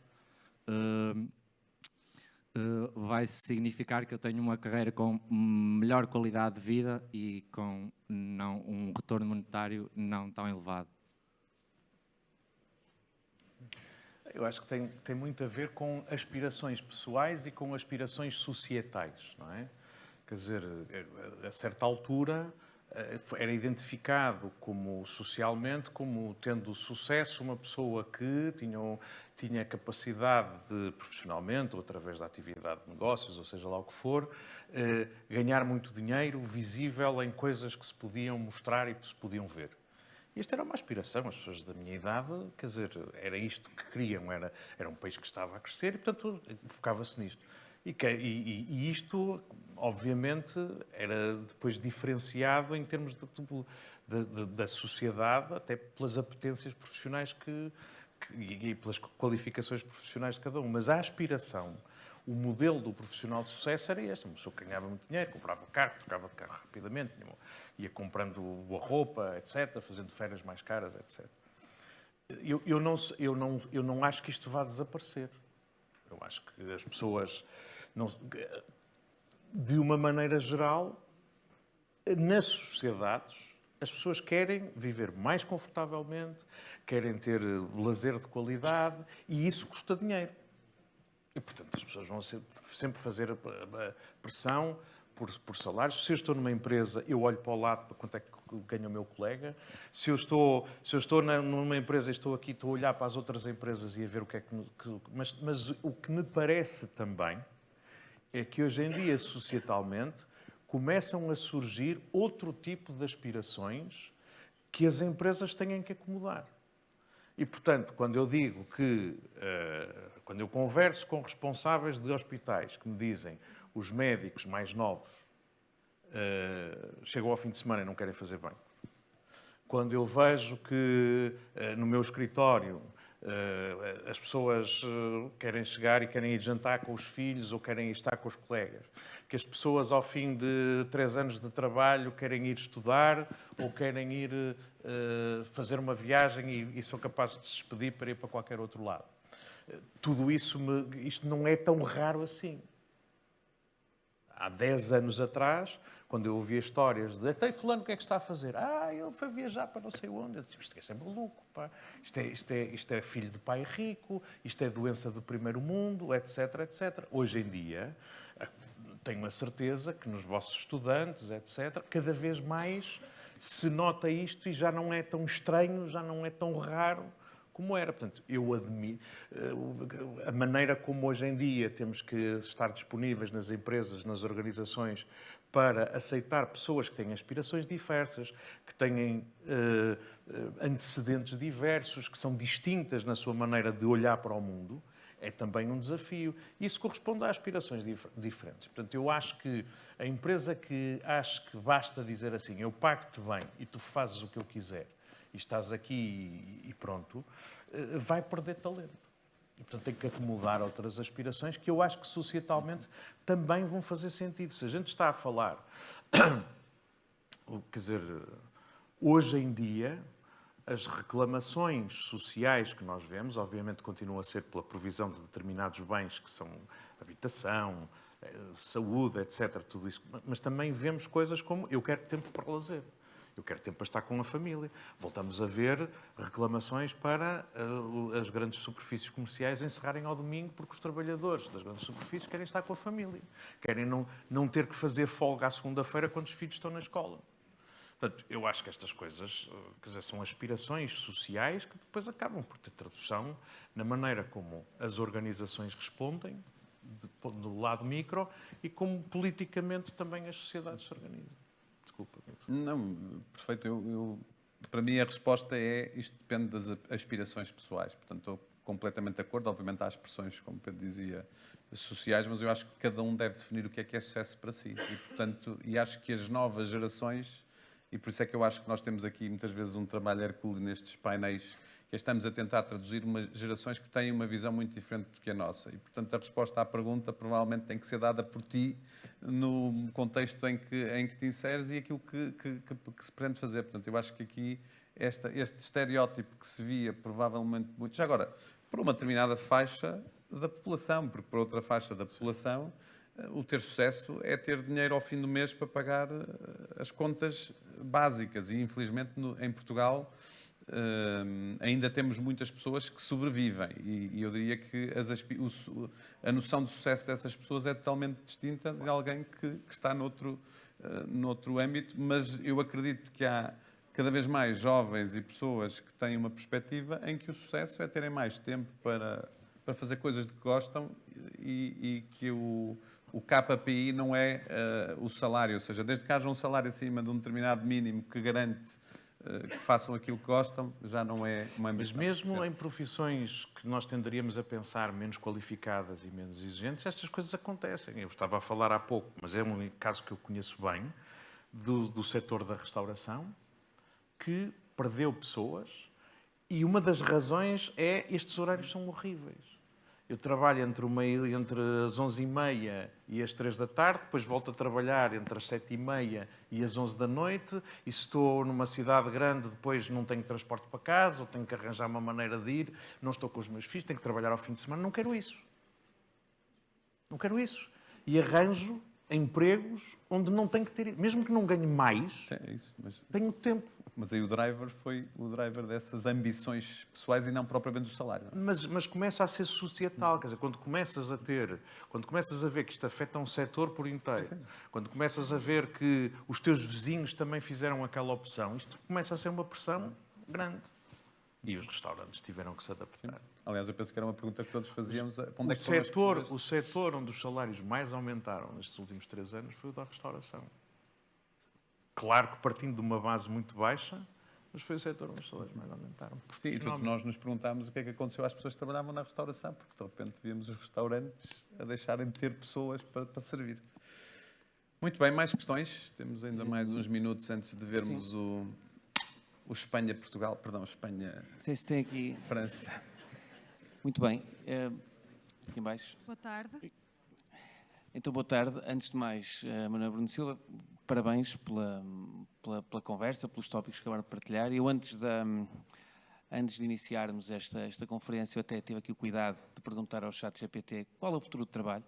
vai significar que eu tenho uma carreira com melhor qualidade de vida e com um retorno monetário não tão elevado. Eu acho que tem muito a ver com aspirações pessoais e com aspirações societais, não é? Quer dizer, a certa altura era identificado socialmente como tendo sucesso uma pessoa que tinha capacidade de, profissionalmente ou através da atividade de negócios, ou seja lá o que for, ganhar muito dinheiro visível em coisas que se podiam mostrar e que se podiam ver. Isto era uma aspiração, as pessoas da minha idade, quer dizer, era isto que queriam, era um país que estava a crescer e, portanto, focava-se nisto. E isto, obviamente, era depois diferenciado em termos da sociedade, até pelas apetências profissionais e pelas qualificações profissionais de cada um. Mas a aspiração, o modelo do profissional de sucesso era este. Uma pessoa que ganhava muito dinheiro, comprava carro, trocava de carro rapidamente, ia comprando boa roupa, etc., fazendo férias mais caras, etc. Eu não acho que isto vá desaparecer. Eu acho que as pessoas, de uma maneira geral, nas sociedades, as pessoas querem viver mais confortavelmente, querem ter lazer de qualidade e isso custa dinheiro. E, portanto, as pessoas vão sempre fazer a pressão por salários. Se eu estou numa empresa, eu olho para o lado para quanto é que ganha o meu colega. Se eu estou numa empresa e estou a olhar para as outras empresas e a ver o que é que... Mas o que me parece também é que hoje em dia, societalmente, começam a surgir outro tipo de aspirações que as empresas têm que acomodar. E, portanto, quando eu digo que... Quando eu converso com responsáveis de hospitais que me dizem os médicos mais novos chegam ao fim de semana e não querem fazer bem. Quando eu vejo que no meu escritório as pessoas querem chegar e querem ir jantar com os filhos ou querem estar com os colegas, que as pessoas ao fim de 3 anos de trabalho querem ir estudar ou querem ir fazer uma viagem e são capazes de se despedir para ir para qualquer outro lado. Tudo isso, isto não é tão raro assim. Há 10 anos atrás, quando eu ouvia histórias de até fulano o que é que está a fazer? Ele foi viajar para não sei onde. Eu disse, isto é sempre louco, pá. Isto é filho de pai rico, isto é doença do primeiro mundo, etc, etc. Hoje em dia, tenho a certeza que nos vossos estudantes, etc, cada vez mais se nota isto e já não é tão estranho, já não é tão raro como era. Portanto, eu admiro a maneira como hoje em dia temos que estar disponíveis nas empresas, nas organizações, para aceitar pessoas que têm aspirações diversas, que têm antecedentes diversos, que são distintas na sua maneira de olhar para o mundo. é também um desafio. Isso corresponde a aspirações diferentes. Portanto, eu acho que a empresa que acha que basta dizer assim, eu pago-te bem e tu fazes o que eu quiser e estás aqui e pronto, vai perder talento. E, portanto, tem que acomodar outras aspirações que eu acho que societalmente também vão fazer sentido. Se a gente está a falar, quer dizer, hoje em dia, as reclamações sociais que nós vemos, obviamente, continuam a ser pela provisão de determinados bens que são habitação, saúde, etc., tudo isso. Mas também vemos coisas como eu quero tempo para lazer. Eu quero tempo para estar com a família. Voltamos a ver reclamações para as grandes superfícies comerciais encerrarem ao domingo porque os trabalhadores das grandes superfícies querem estar com a família. Querem não ter que fazer folga à segunda-feira quando os filhos estão na escola. Portanto, eu acho que estas coisas, quer dizer, são aspirações sociais que depois acabam por ter tradução na maneira como as organizações respondem, do lado micro, e como politicamente também as sociedades se organizam. Desculpa. Não, perfeito. Para mim a resposta é isto depende das aspirações pessoais. Portanto, estou completamente de acordo. Obviamente há expressões, como Pedro dizia, sociais, mas eu acho que cada um deve definir o que é sucesso para si. E, portanto, acho que as novas gerações, e por isso é que eu acho que nós temos aqui muitas vezes um trabalho hercúleo nestes painéis, que estamos a tentar traduzir gerações que têm uma visão muito diferente do que a nossa. E, portanto, a resposta à pergunta provavelmente tem que ser dada por ti no contexto em que te inseres e aquilo que se pretende fazer. Portanto, eu acho que aqui este estereótipo que se via provavelmente muito... Já agora, para uma determinada faixa da população, porque para outra faixa da população o ter sucesso é ter dinheiro ao fim do mês para pagar as contas básicas. E, infelizmente, em Portugal... ainda temos muitas pessoas que sobrevivem e eu diria que a noção de sucesso dessas pessoas é totalmente distinta de alguém que está noutro âmbito, mas eu acredito que há cada vez mais jovens e pessoas que têm uma perspectiva em que o sucesso é terem mais tempo para fazer coisas de que gostam e que o KPI não é o salário, ou seja, desde que haja um salário acima de um determinado mínimo que garante que façam aquilo que gostam, já não é uma ambição. Mas mesmo em profissões que nós tenderíamos a pensar menos qualificadas e menos exigentes, estas coisas acontecem. Eu estava a falar há pouco, mas é um caso que eu conheço bem, do setor da restauração, que perdeu pessoas e uma das razões é estes horários são horríveis. Eu trabalho entre as 11h30 e as 3 da tarde, depois volto a trabalhar entre as 7h30 e as 11 da noite, e se estou numa cidade grande, depois não tenho transporte para casa, ou tenho que arranjar uma maneira de ir, não estou com os meus filhos, tenho que trabalhar ao fim de semana. Não quero isso. Não quero isso. E arranjo empregos onde não tenho que ter... Mesmo que não ganhe mais, Sim, é isso, tenho tempo. Mas aí o driver foi o driver dessas ambições pessoais e não propriamente do salário. Mas começa a ser societal, quer dizer, quando começas a ver que isto afeta um setor por inteiro, quando começas a ver que os teus vizinhos também fizeram aquela opção, isto começa a ser uma pressão grande. E os restaurantes tiveram que se adaptar. Aliás, eu penso que era uma pergunta que todos fazíamos. O setor onde os salários mais aumentaram nestes últimos 3 anos foi o da restauração. Claro que partindo de uma base muito baixa, mas foi o setor onde os salários mais aumentaram. Sim, e todos nós nos perguntámos o que é que aconteceu às pessoas que trabalhavam na restauração, porque de repente víamos os restaurantes a deixarem de ter pessoas para servir. Muito bem, mais questões? Temos ainda mais uns minutos antes de vermos o Espanha-Portugal, perdão, Espanha... Sei se tem aqui... França. Muito bem. Aqui em baixo. Boa tarde. Então, boa tarde. Antes de mais, Manuel Bruno Silva, parabéns pela conversa, pelos tópicos que acabaram de partilhar. Eu, antes de iniciarmos esta conferência, eu até tive aqui o cuidado de perguntar ao ChatGPT qual é o futuro do trabalho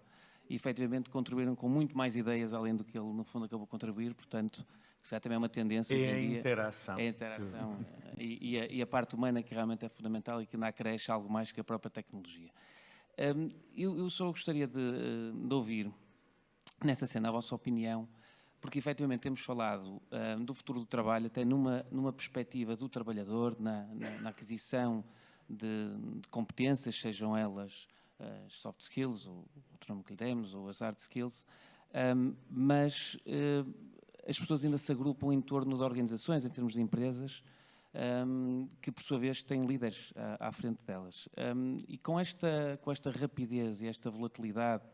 e, efetivamente, contribuíram com muito mais ideias além do que ele, no fundo, acabou de contribuir. Portanto, que será também uma tendência hoje em dia. Interação. É a interação. E a parte humana que realmente é fundamental e que ainda acresce algo mais que a própria tecnologia. Eu só gostaria de ouvir, nessa cena, a vossa opinião, porque efetivamente temos falado do futuro do trabalho até numa perspectiva do trabalhador, na aquisição de competências, sejam elas as soft skills, ou o nome que lhe demos, ou as hard skills, mas as pessoas ainda se agrupam em torno de organizações, em termos de empresas, que por sua vez têm líderes à frente delas. E com esta rapidez e esta volatilidade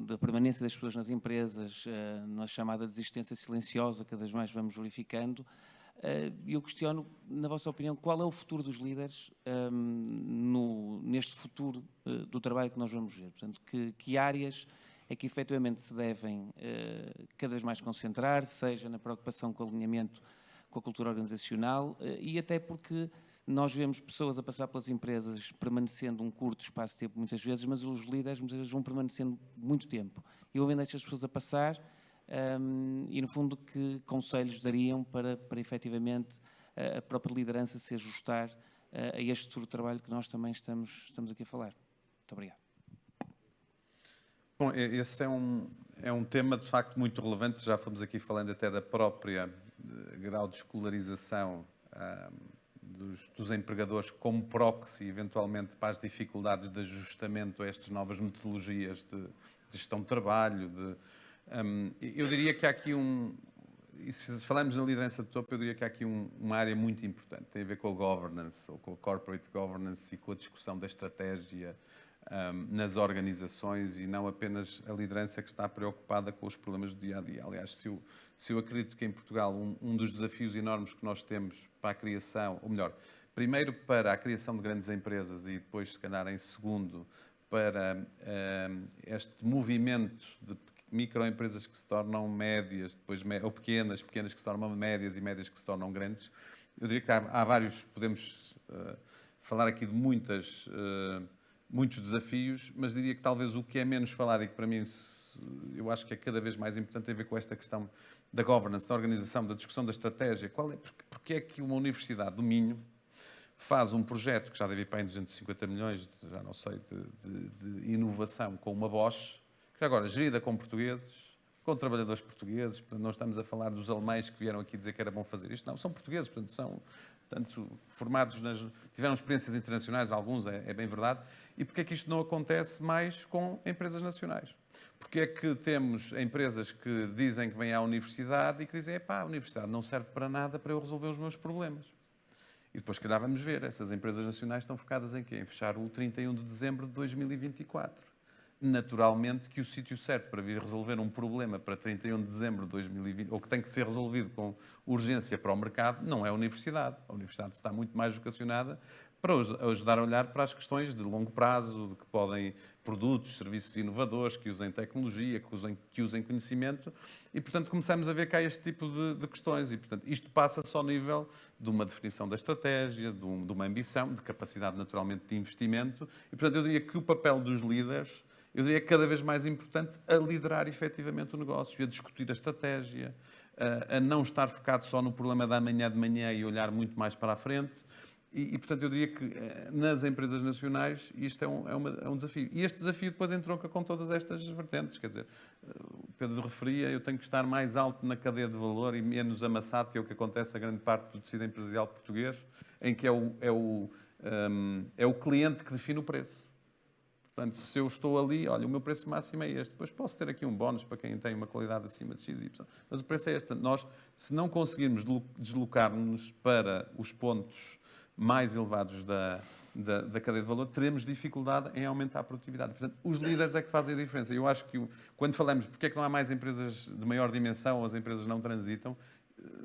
da permanência das pessoas nas empresas, na chamada desistência silenciosa, cada vez mais vamos verificando, eu questiono, na vossa opinião, qual é o futuro dos líderes neste futuro do trabalho que nós vamos ver? Portanto, que áreas é que efetivamente se devem cada vez mais concentrar, seja na preocupação com o alinhamento com a cultura organizacional e até porque nós vemos pessoas a passar pelas empresas permanecendo um curto espaço de tempo muitas vezes, mas os líderes muitas vezes vão permanecendo muito tempo. E ouvindo estas pessoas a passar, e no fundo que conselhos dariam para efetivamente a própria liderança se ajustar a este futuro trabalho que nós também estamos aqui a falar. Muito obrigado. Bom, esse é um tema de facto muito relevante, já fomos aqui falando até da própria grau de escolarização dos empregadores como proxy, eventualmente, para as dificuldades de ajustamento a estas novas metodologias de gestão de trabalho. Eu diria que há aqui e se falamos na liderança de topo, eu diria que há aqui uma área muito importante, tem a ver com a governance, ou com a corporate governance e com a discussão da estratégia nas organizações e não apenas a liderança que está preocupada com os problemas do dia-a-dia. Aliás, se eu acredito que em Portugal um dos desafios enormes que nós temos para a criação, ou melhor, primeiro para a criação de grandes empresas e depois, se calhar, em segundo, para este movimento de microempresas que se tornam médias, depois, ou pequenas que se tornam médias e médias que se tornam grandes. Eu diria que há vários, podemos falar aqui de muitos desafios, mas diria que talvez o que é menos falado e que para mim eu acho que é cada vez mais importante tem a ver com esta questão da governance, da organização, da discussão da estratégia. Porque é que uma universidade do Minho faz um projeto que já deve ir para em 250 milhões, já não sei, de inovação com uma Bosch, que já agora gerida com portugueses, com trabalhadores portugueses, portanto não estamos a falar dos alemães que vieram aqui dizer que era bom fazer isto, não, são portugueses, portanto são formados, tiveram experiências internacionais, alguns, é bem verdade, e porque é que isto não acontece mais com empresas nacionais? Porque é que temos empresas que dizem que vêm à universidade e que dizem, a universidade não serve para nada para eu resolver os meus problemas. E depois, se calhar, vamos ver, essas empresas nacionais estão focadas em quê? Em fechar o 31 de dezembro de 2024. Naturalmente que o sítio certo para vir resolver um problema para 31 de dezembro de 2020, ou que tem que ser resolvido com urgência para o mercado, não é a universidade. A universidade está muito mais vocacionada para ajudar a olhar para as questões de longo prazo, de que podem produtos, serviços inovadores, que usem tecnologia, que usem conhecimento, e, portanto, começamos a ver cá este tipo de questões. E, portanto, isto passa só ao nível de uma definição da estratégia, de uma ambição, de capacidade, naturalmente, de investimento. E, portanto, eu diria que o papel dos líderes, eu diria que cada vez mais importante a liderar efetivamente o negócio, a discutir a estratégia, a não estar focado só no problema da amanhã de manhã e olhar muito mais para a frente. E, portanto, eu diria que nas empresas nacionais isto é um desafio. E este desafio depois entronca com todas estas vertentes. Quer dizer, o Pedro referia, eu tenho que estar mais alto na cadeia de valor e menos amassado, que é o que acontece a grande parte do tecido empresarial português, em que é o cliente que define o preço. Portanto, se eu estou ali, olha, o meu preço máximo é este. Depois posso ter aqui um bónus para quem tem uma qualidade acima de XY. Mas o preço é este. Nós, se não conseguirmos deslocar-nos para os pontos mais elevados da cadeia de valor, teremos dificuldade em aumentar a produtividade. Portanto, os líderes é que fazem a diferença. Eu acho que quando falamos porque é que não há mais empresas de maior dimensão ou as empresas não transitam,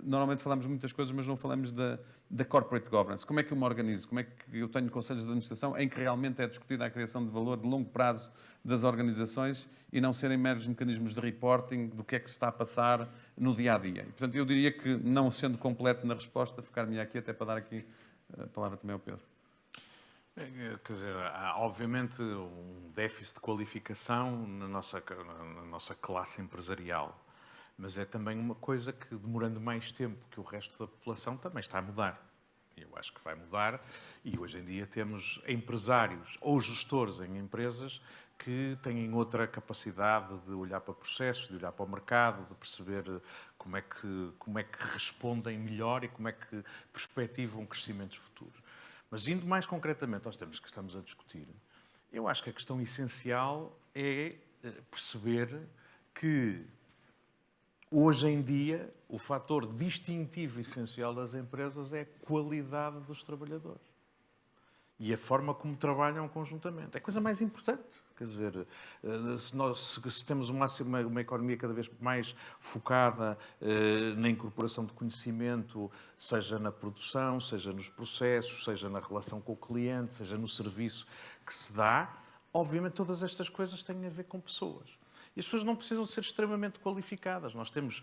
normalmente falamos de muitas coisas, mas não falamos da corporate governance. Como é que eu me organizo? Como é que eu tenho conselhos de administração em que realmente é discutida a criação de valor de longo prazo das organizações e não serem meros mecanismos de reporting do que é que se está a passar no dia-a-dia. E, portanto, eu diria que, não sendo completo na resposta, ficar-me aqui até para dar aqui a palavra também ao Pedro. Quer dizer, há obviamente um déficit de qualificação na nossa classe empresarial, mas é também uma coisa que, demorando mais tempo que o resto da população, também está a mudar. Eu acho que vai mudar e hoje em dia temos empresários ou gestores em empresas que têm outra capacidade de olhar para processos, de olhar para o mercado, de perceber como é que respondem melhor e como é que perspectivam crescimentos futuros. Mas indo mais concretamente aos temas que estamos a discutir, eu acho que a questão essencial é perceber que Hoje em dia, o fator distintivo essencial das empresas é a qualidade dos trabalhadores e a forma como trabalham conjuntamente. É a coisa mais importante. Quer dizer, se temos uma economia cada vez mais focada na incorporação de conhecimento, seja na produção, seja nos processos, seja na relação com o cliente, seja no serviço que se dá, obviamente todas estas coisas têm a ver com pessoas. E as pessoas não precisam ser extremamente qualificadas. Nós temos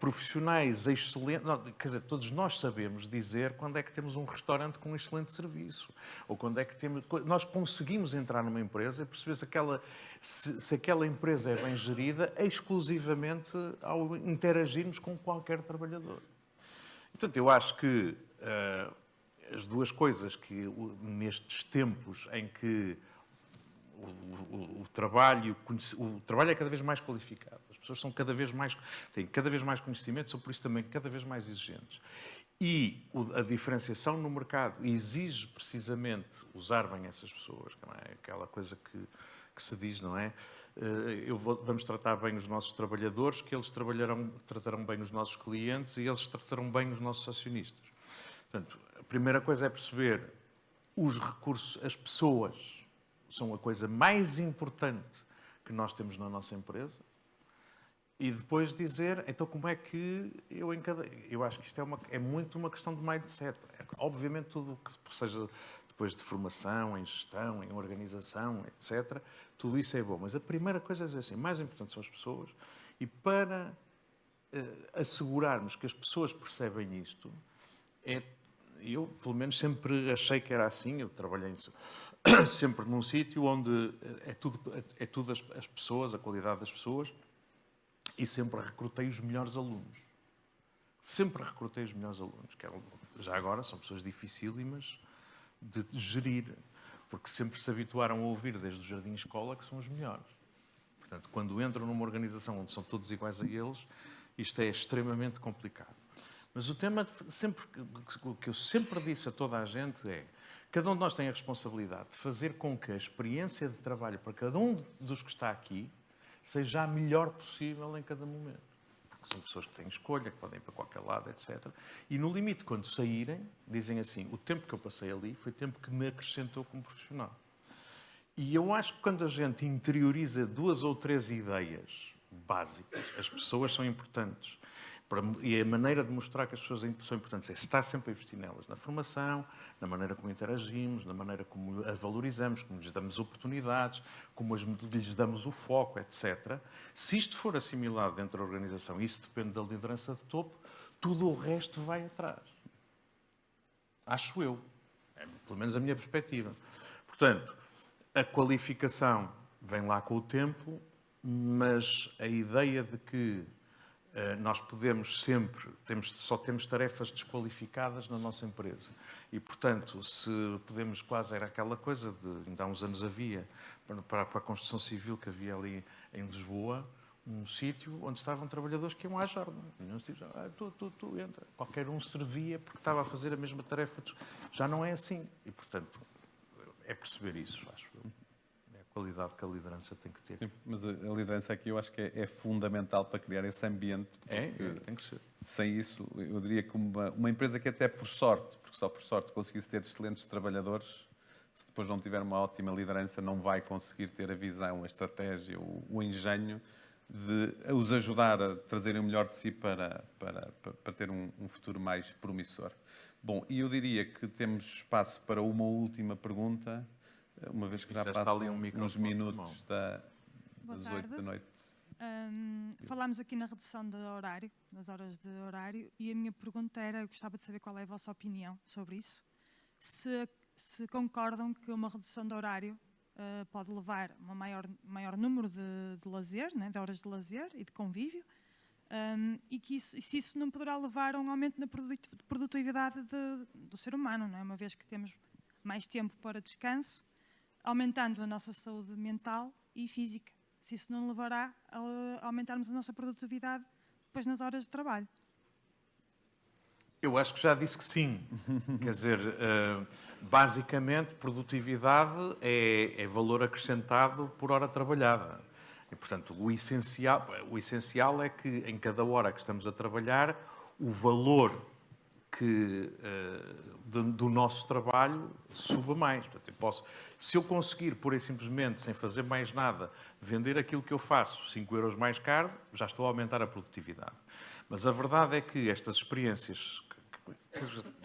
profissionais excelentes. Quer dizer, todos nós sabemos dizer quando é que temos um restaurante com um excelente serviço. Ou quando é que nós conseguimos entrar numa empresa e perceber se aquela empresa é bem gerida exclusivamente ao interagirmos com qualquer trabalhador. Portanto, eu acho que as duas coisas que nestes tempos em que o trabalho é cada vez mais qualificado. As pessoas têm cada vez mais conhecimento, são por isso também cada vez mais exigentes. E a diferenciação no mercado exige precisamente usar bem essas pessoas, que não é aquela coisa que se diz, não é? Vamos tratar bem os nossos trabalhadores, que eles tratarão bem os nossos clientes e eles tratarão bem os nossos acionistas. Portanto, a primeira coisa é perceber os recursos, as pessoas são a coisa mais importante que nós temos na nossa empresa e depois dizer, então como é que eu acho que isto é muito uma questão de mindset. Obviamente tudo o que seja depois de formação, em gestão, em organização, etc., tudo isso é bom. Mas a primeira coisa é dizer assim, mais importante são as pessoas e para assegurarmos que as pessoas percebem isto, eu, pelo menos, sempre achei que era assim. Eu trabalhei sempre num sítio onde é tudo as pessoas, a qualidade das pessoas, e sempre recrutei os melhores alunos. Sempre recrutei os melhores alunos, que já agora são pessoas dificílimas de gerir, porque sempre se habituaram a ouvir desde o jardim escola que são os melhores. Portanto, quando entram numa organização onde são todos iguais a eles, isto é extremamente complicado. Mas o tema que eu sempre disse a toda a gente é: cada um de nós tem a responsabilidade de fazer com que a experiência de trabalho para cada um dos que está aqui seja a melhor possível em cada momento. Porque são pessoas que têm escolha, que podem ir para qualquer lado, etc. E no limite, quando saírem, dizem assim: o tempo que eu passei ali foi tempo que me acrescentou como profissional. E eu acho que quando a gente interioriza 2 ou 3 ideias básicas, as pessoas são importantes. E a maneira de mostrar que as pessoas são importantes é estar sempre a investir nelas, na formação, na maneira como interagimos, na maneira como a valorizamos, como lhes damos oportunidades, como lhes damos o foco, etc. Se isto for assimilado dentro da organização, e isso depende da liderança de topo, tudo o resto vai atrás. Acho eu. É, pelo menos a minha perspectiva. Portanto, a qualificação vem lá com o tempo, mas a ideia de que nós podemos sempre, só temos tarefas desqualificadas na nossa empresa. E, portanto, se podemos quase, era aquela coisa de, ainda há uns anos havia, para a construção civil que havia ali em Lisboa, um sítio onde estavam trabalhadores que iam à jornada. Tu entra. Qualquer um servia porque estava a fazer a mesma tarefa. Já não é assim. E, portanto, é perceber isso, acho eu. Qualidade que a liderança tem que ter. Sim, mas a liderança aqui eu acho que é fundamental para criar esse ambiente. Tem que ser. Sem isso, eu diria que uma empresa que até por sorte, porque só por sorte conseguisse ter excelentes trabalhadores, se depois não tiver uma ótima liderança, não vai conseguir ter a visão, a estratégia, o engenho de os ajudar a trazerem o melhor de si para ter um futuro mais promissor. Bom, e eu diria que temos espaço para uma última pergunta, uma vez que já passam uns minutos das 8 da noite. Falámos aqui na redução do horário, das horas de horário, e a minha pergunta era, eu gostava de saber qual é a vossa opinião sobre isso. Se concordam que uma redução do horário pode levar a um maior número de lazer, né, de horas de lazer e de convívio, e se isso não poderá levar a um aumento na produtividade do ser humano, não é? Uma vez que temos mais tempo para descanso, aumentando a nossa saúde mental e física. Se isso não levará a aumentarmos a nossa produtividade depois nas horas de trabalho. Eu acho que já disse que sim. Quer dizer, basicamente, produtividade é valor acrescentado por hora trabalhada. E, portanto, o essencial é que em cada hora que estamos a trabalhar, o valor do nosso trabalho suba mais. Portanto, se eu conseguir, pura e simplesmente, sem fazer mais nada, vender aquilo que eu faço 5 euros mais caro, já estou a aumentar a produtividade. Mas a verdade é que estas experiências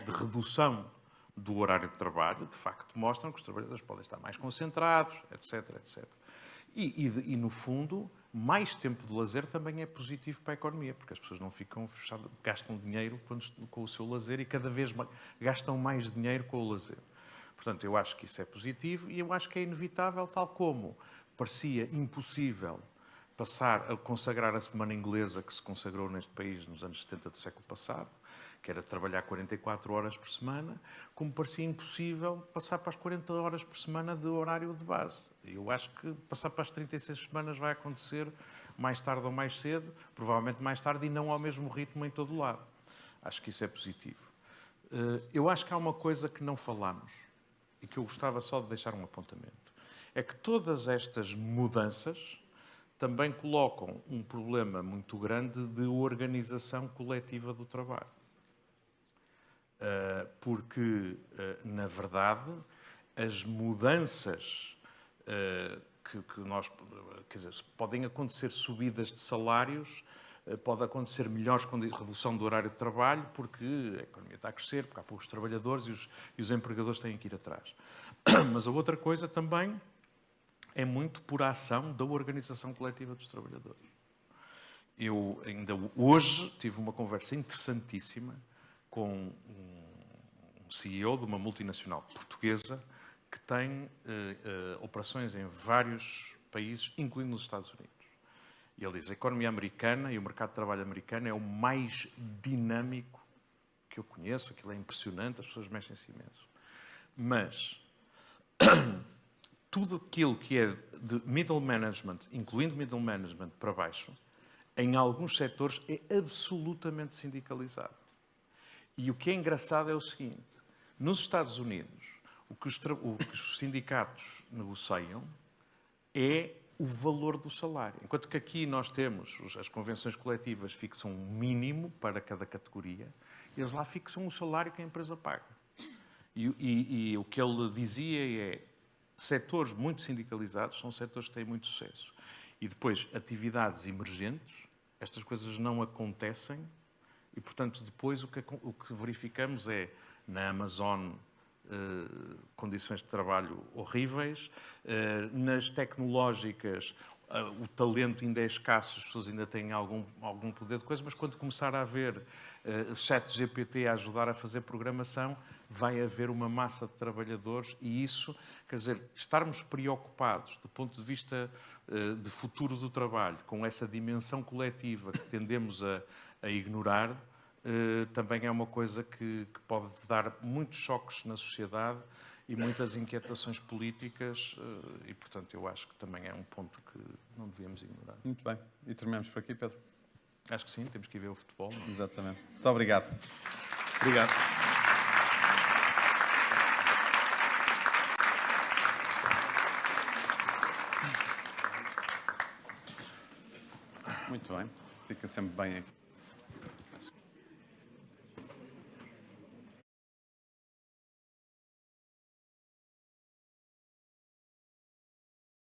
de redução do horário de trabalho, de facto, mostram que os trabalhadores podem estar mais concentrados, etc, etc. E, no fundo, mais tempo de lazer também é positivo para a economia, porque as pessoas não ficam fechadas, gastam dinheiro com o seu lazer e cada vez mais, gastam mais dinheiro com o lazer. Portanto, eu acho que isso é positivo e eu acho que é inevitável, tal como parecia impossível passar a consagrar a semana inglesa que se consagrou neste país nos anos 70 do século passado, que era trabalhar 44 horas por semana, como parecia impossível passar para as 40 horas por semana de horário de base. Eu acho que passar para as 36 semanas vai acontecer mais tarde ou mais cedo, provavelmente mais tarde, e não ao mesmo ritmo em todo o lado. Acho que isso é positivo. Eu acho que há uma coisa que não falamos e que eu gostava só de deixar um apontamento. É que todas estas mudanças também colocam um problema muito grande de organização coletiva do trabalho. Porque, na verdade, as mudanças que nós... Quer dizer, podem acontecer subidas de salários, pode acontecer melhores com a redução do horário de trabalho, porque a economia está a crescer, porque há poucos trabalhadores e os empregadores têm que ir atrás. Mas a outra coisa também é muito por ação da organização coletiva dos trabalhadores. Eu ainda hoje tive uma conversa interessantíssima com um CEO de uma multinacional portuguesa que tem operações em vários países, incluindo nos Estados Unidos. E ele diz que a economia americana e o mercado de trabalho americano é o mais dinâmico que eu conheço, aquilo é impressionante, as pessoas mexem-se imenso. Mas tudo aquilo que é de middle management, incluindo middle management para baixo, em alguns setores é absolutamente sindicalizado. E o que é engraçado é o seguinte: nos Estados Unidos, o que os sindicatos negociam é o valor do salário. Enquanto que aqui nós temos, as convenções coletivas fixam um mínimo para cada categoria, eles lá fixam o salário que a empresa paga. E o que ele dizia é: setores muito sindicalizados são setores que têm muito sucesso. E depois, atividades emergentes, estas coisas não acontecem e, portanto, depois o que verificamos é, na Amazon, condições de trabalho horríveis, nas tecnológicas, o talento ainda é escasso, as pessoas ainda têm algum poder de coisa, mas quando começar a haver ChatGPT a ajudar a fazer programação, vai haver uma massa de trabalhadores e isso, quer dizer, estarmos preocupados do ponto de vista de futuro do trabalho, com essa dimensão coletiva que tendemos a ignorar, também é uma coisa que pode dar muitos choques na sociedade e muitas inquietações políticas e, portanto, eu acho que também é um ponto que não devíamos ignorar. Muito bem. E terminamos por aqui, Pedro? Acho que sim, temos que ir ver o futebol. Não? Exatamente. Muito obrigado. Obrigado. Muito bem. Fica sempre bem aqui.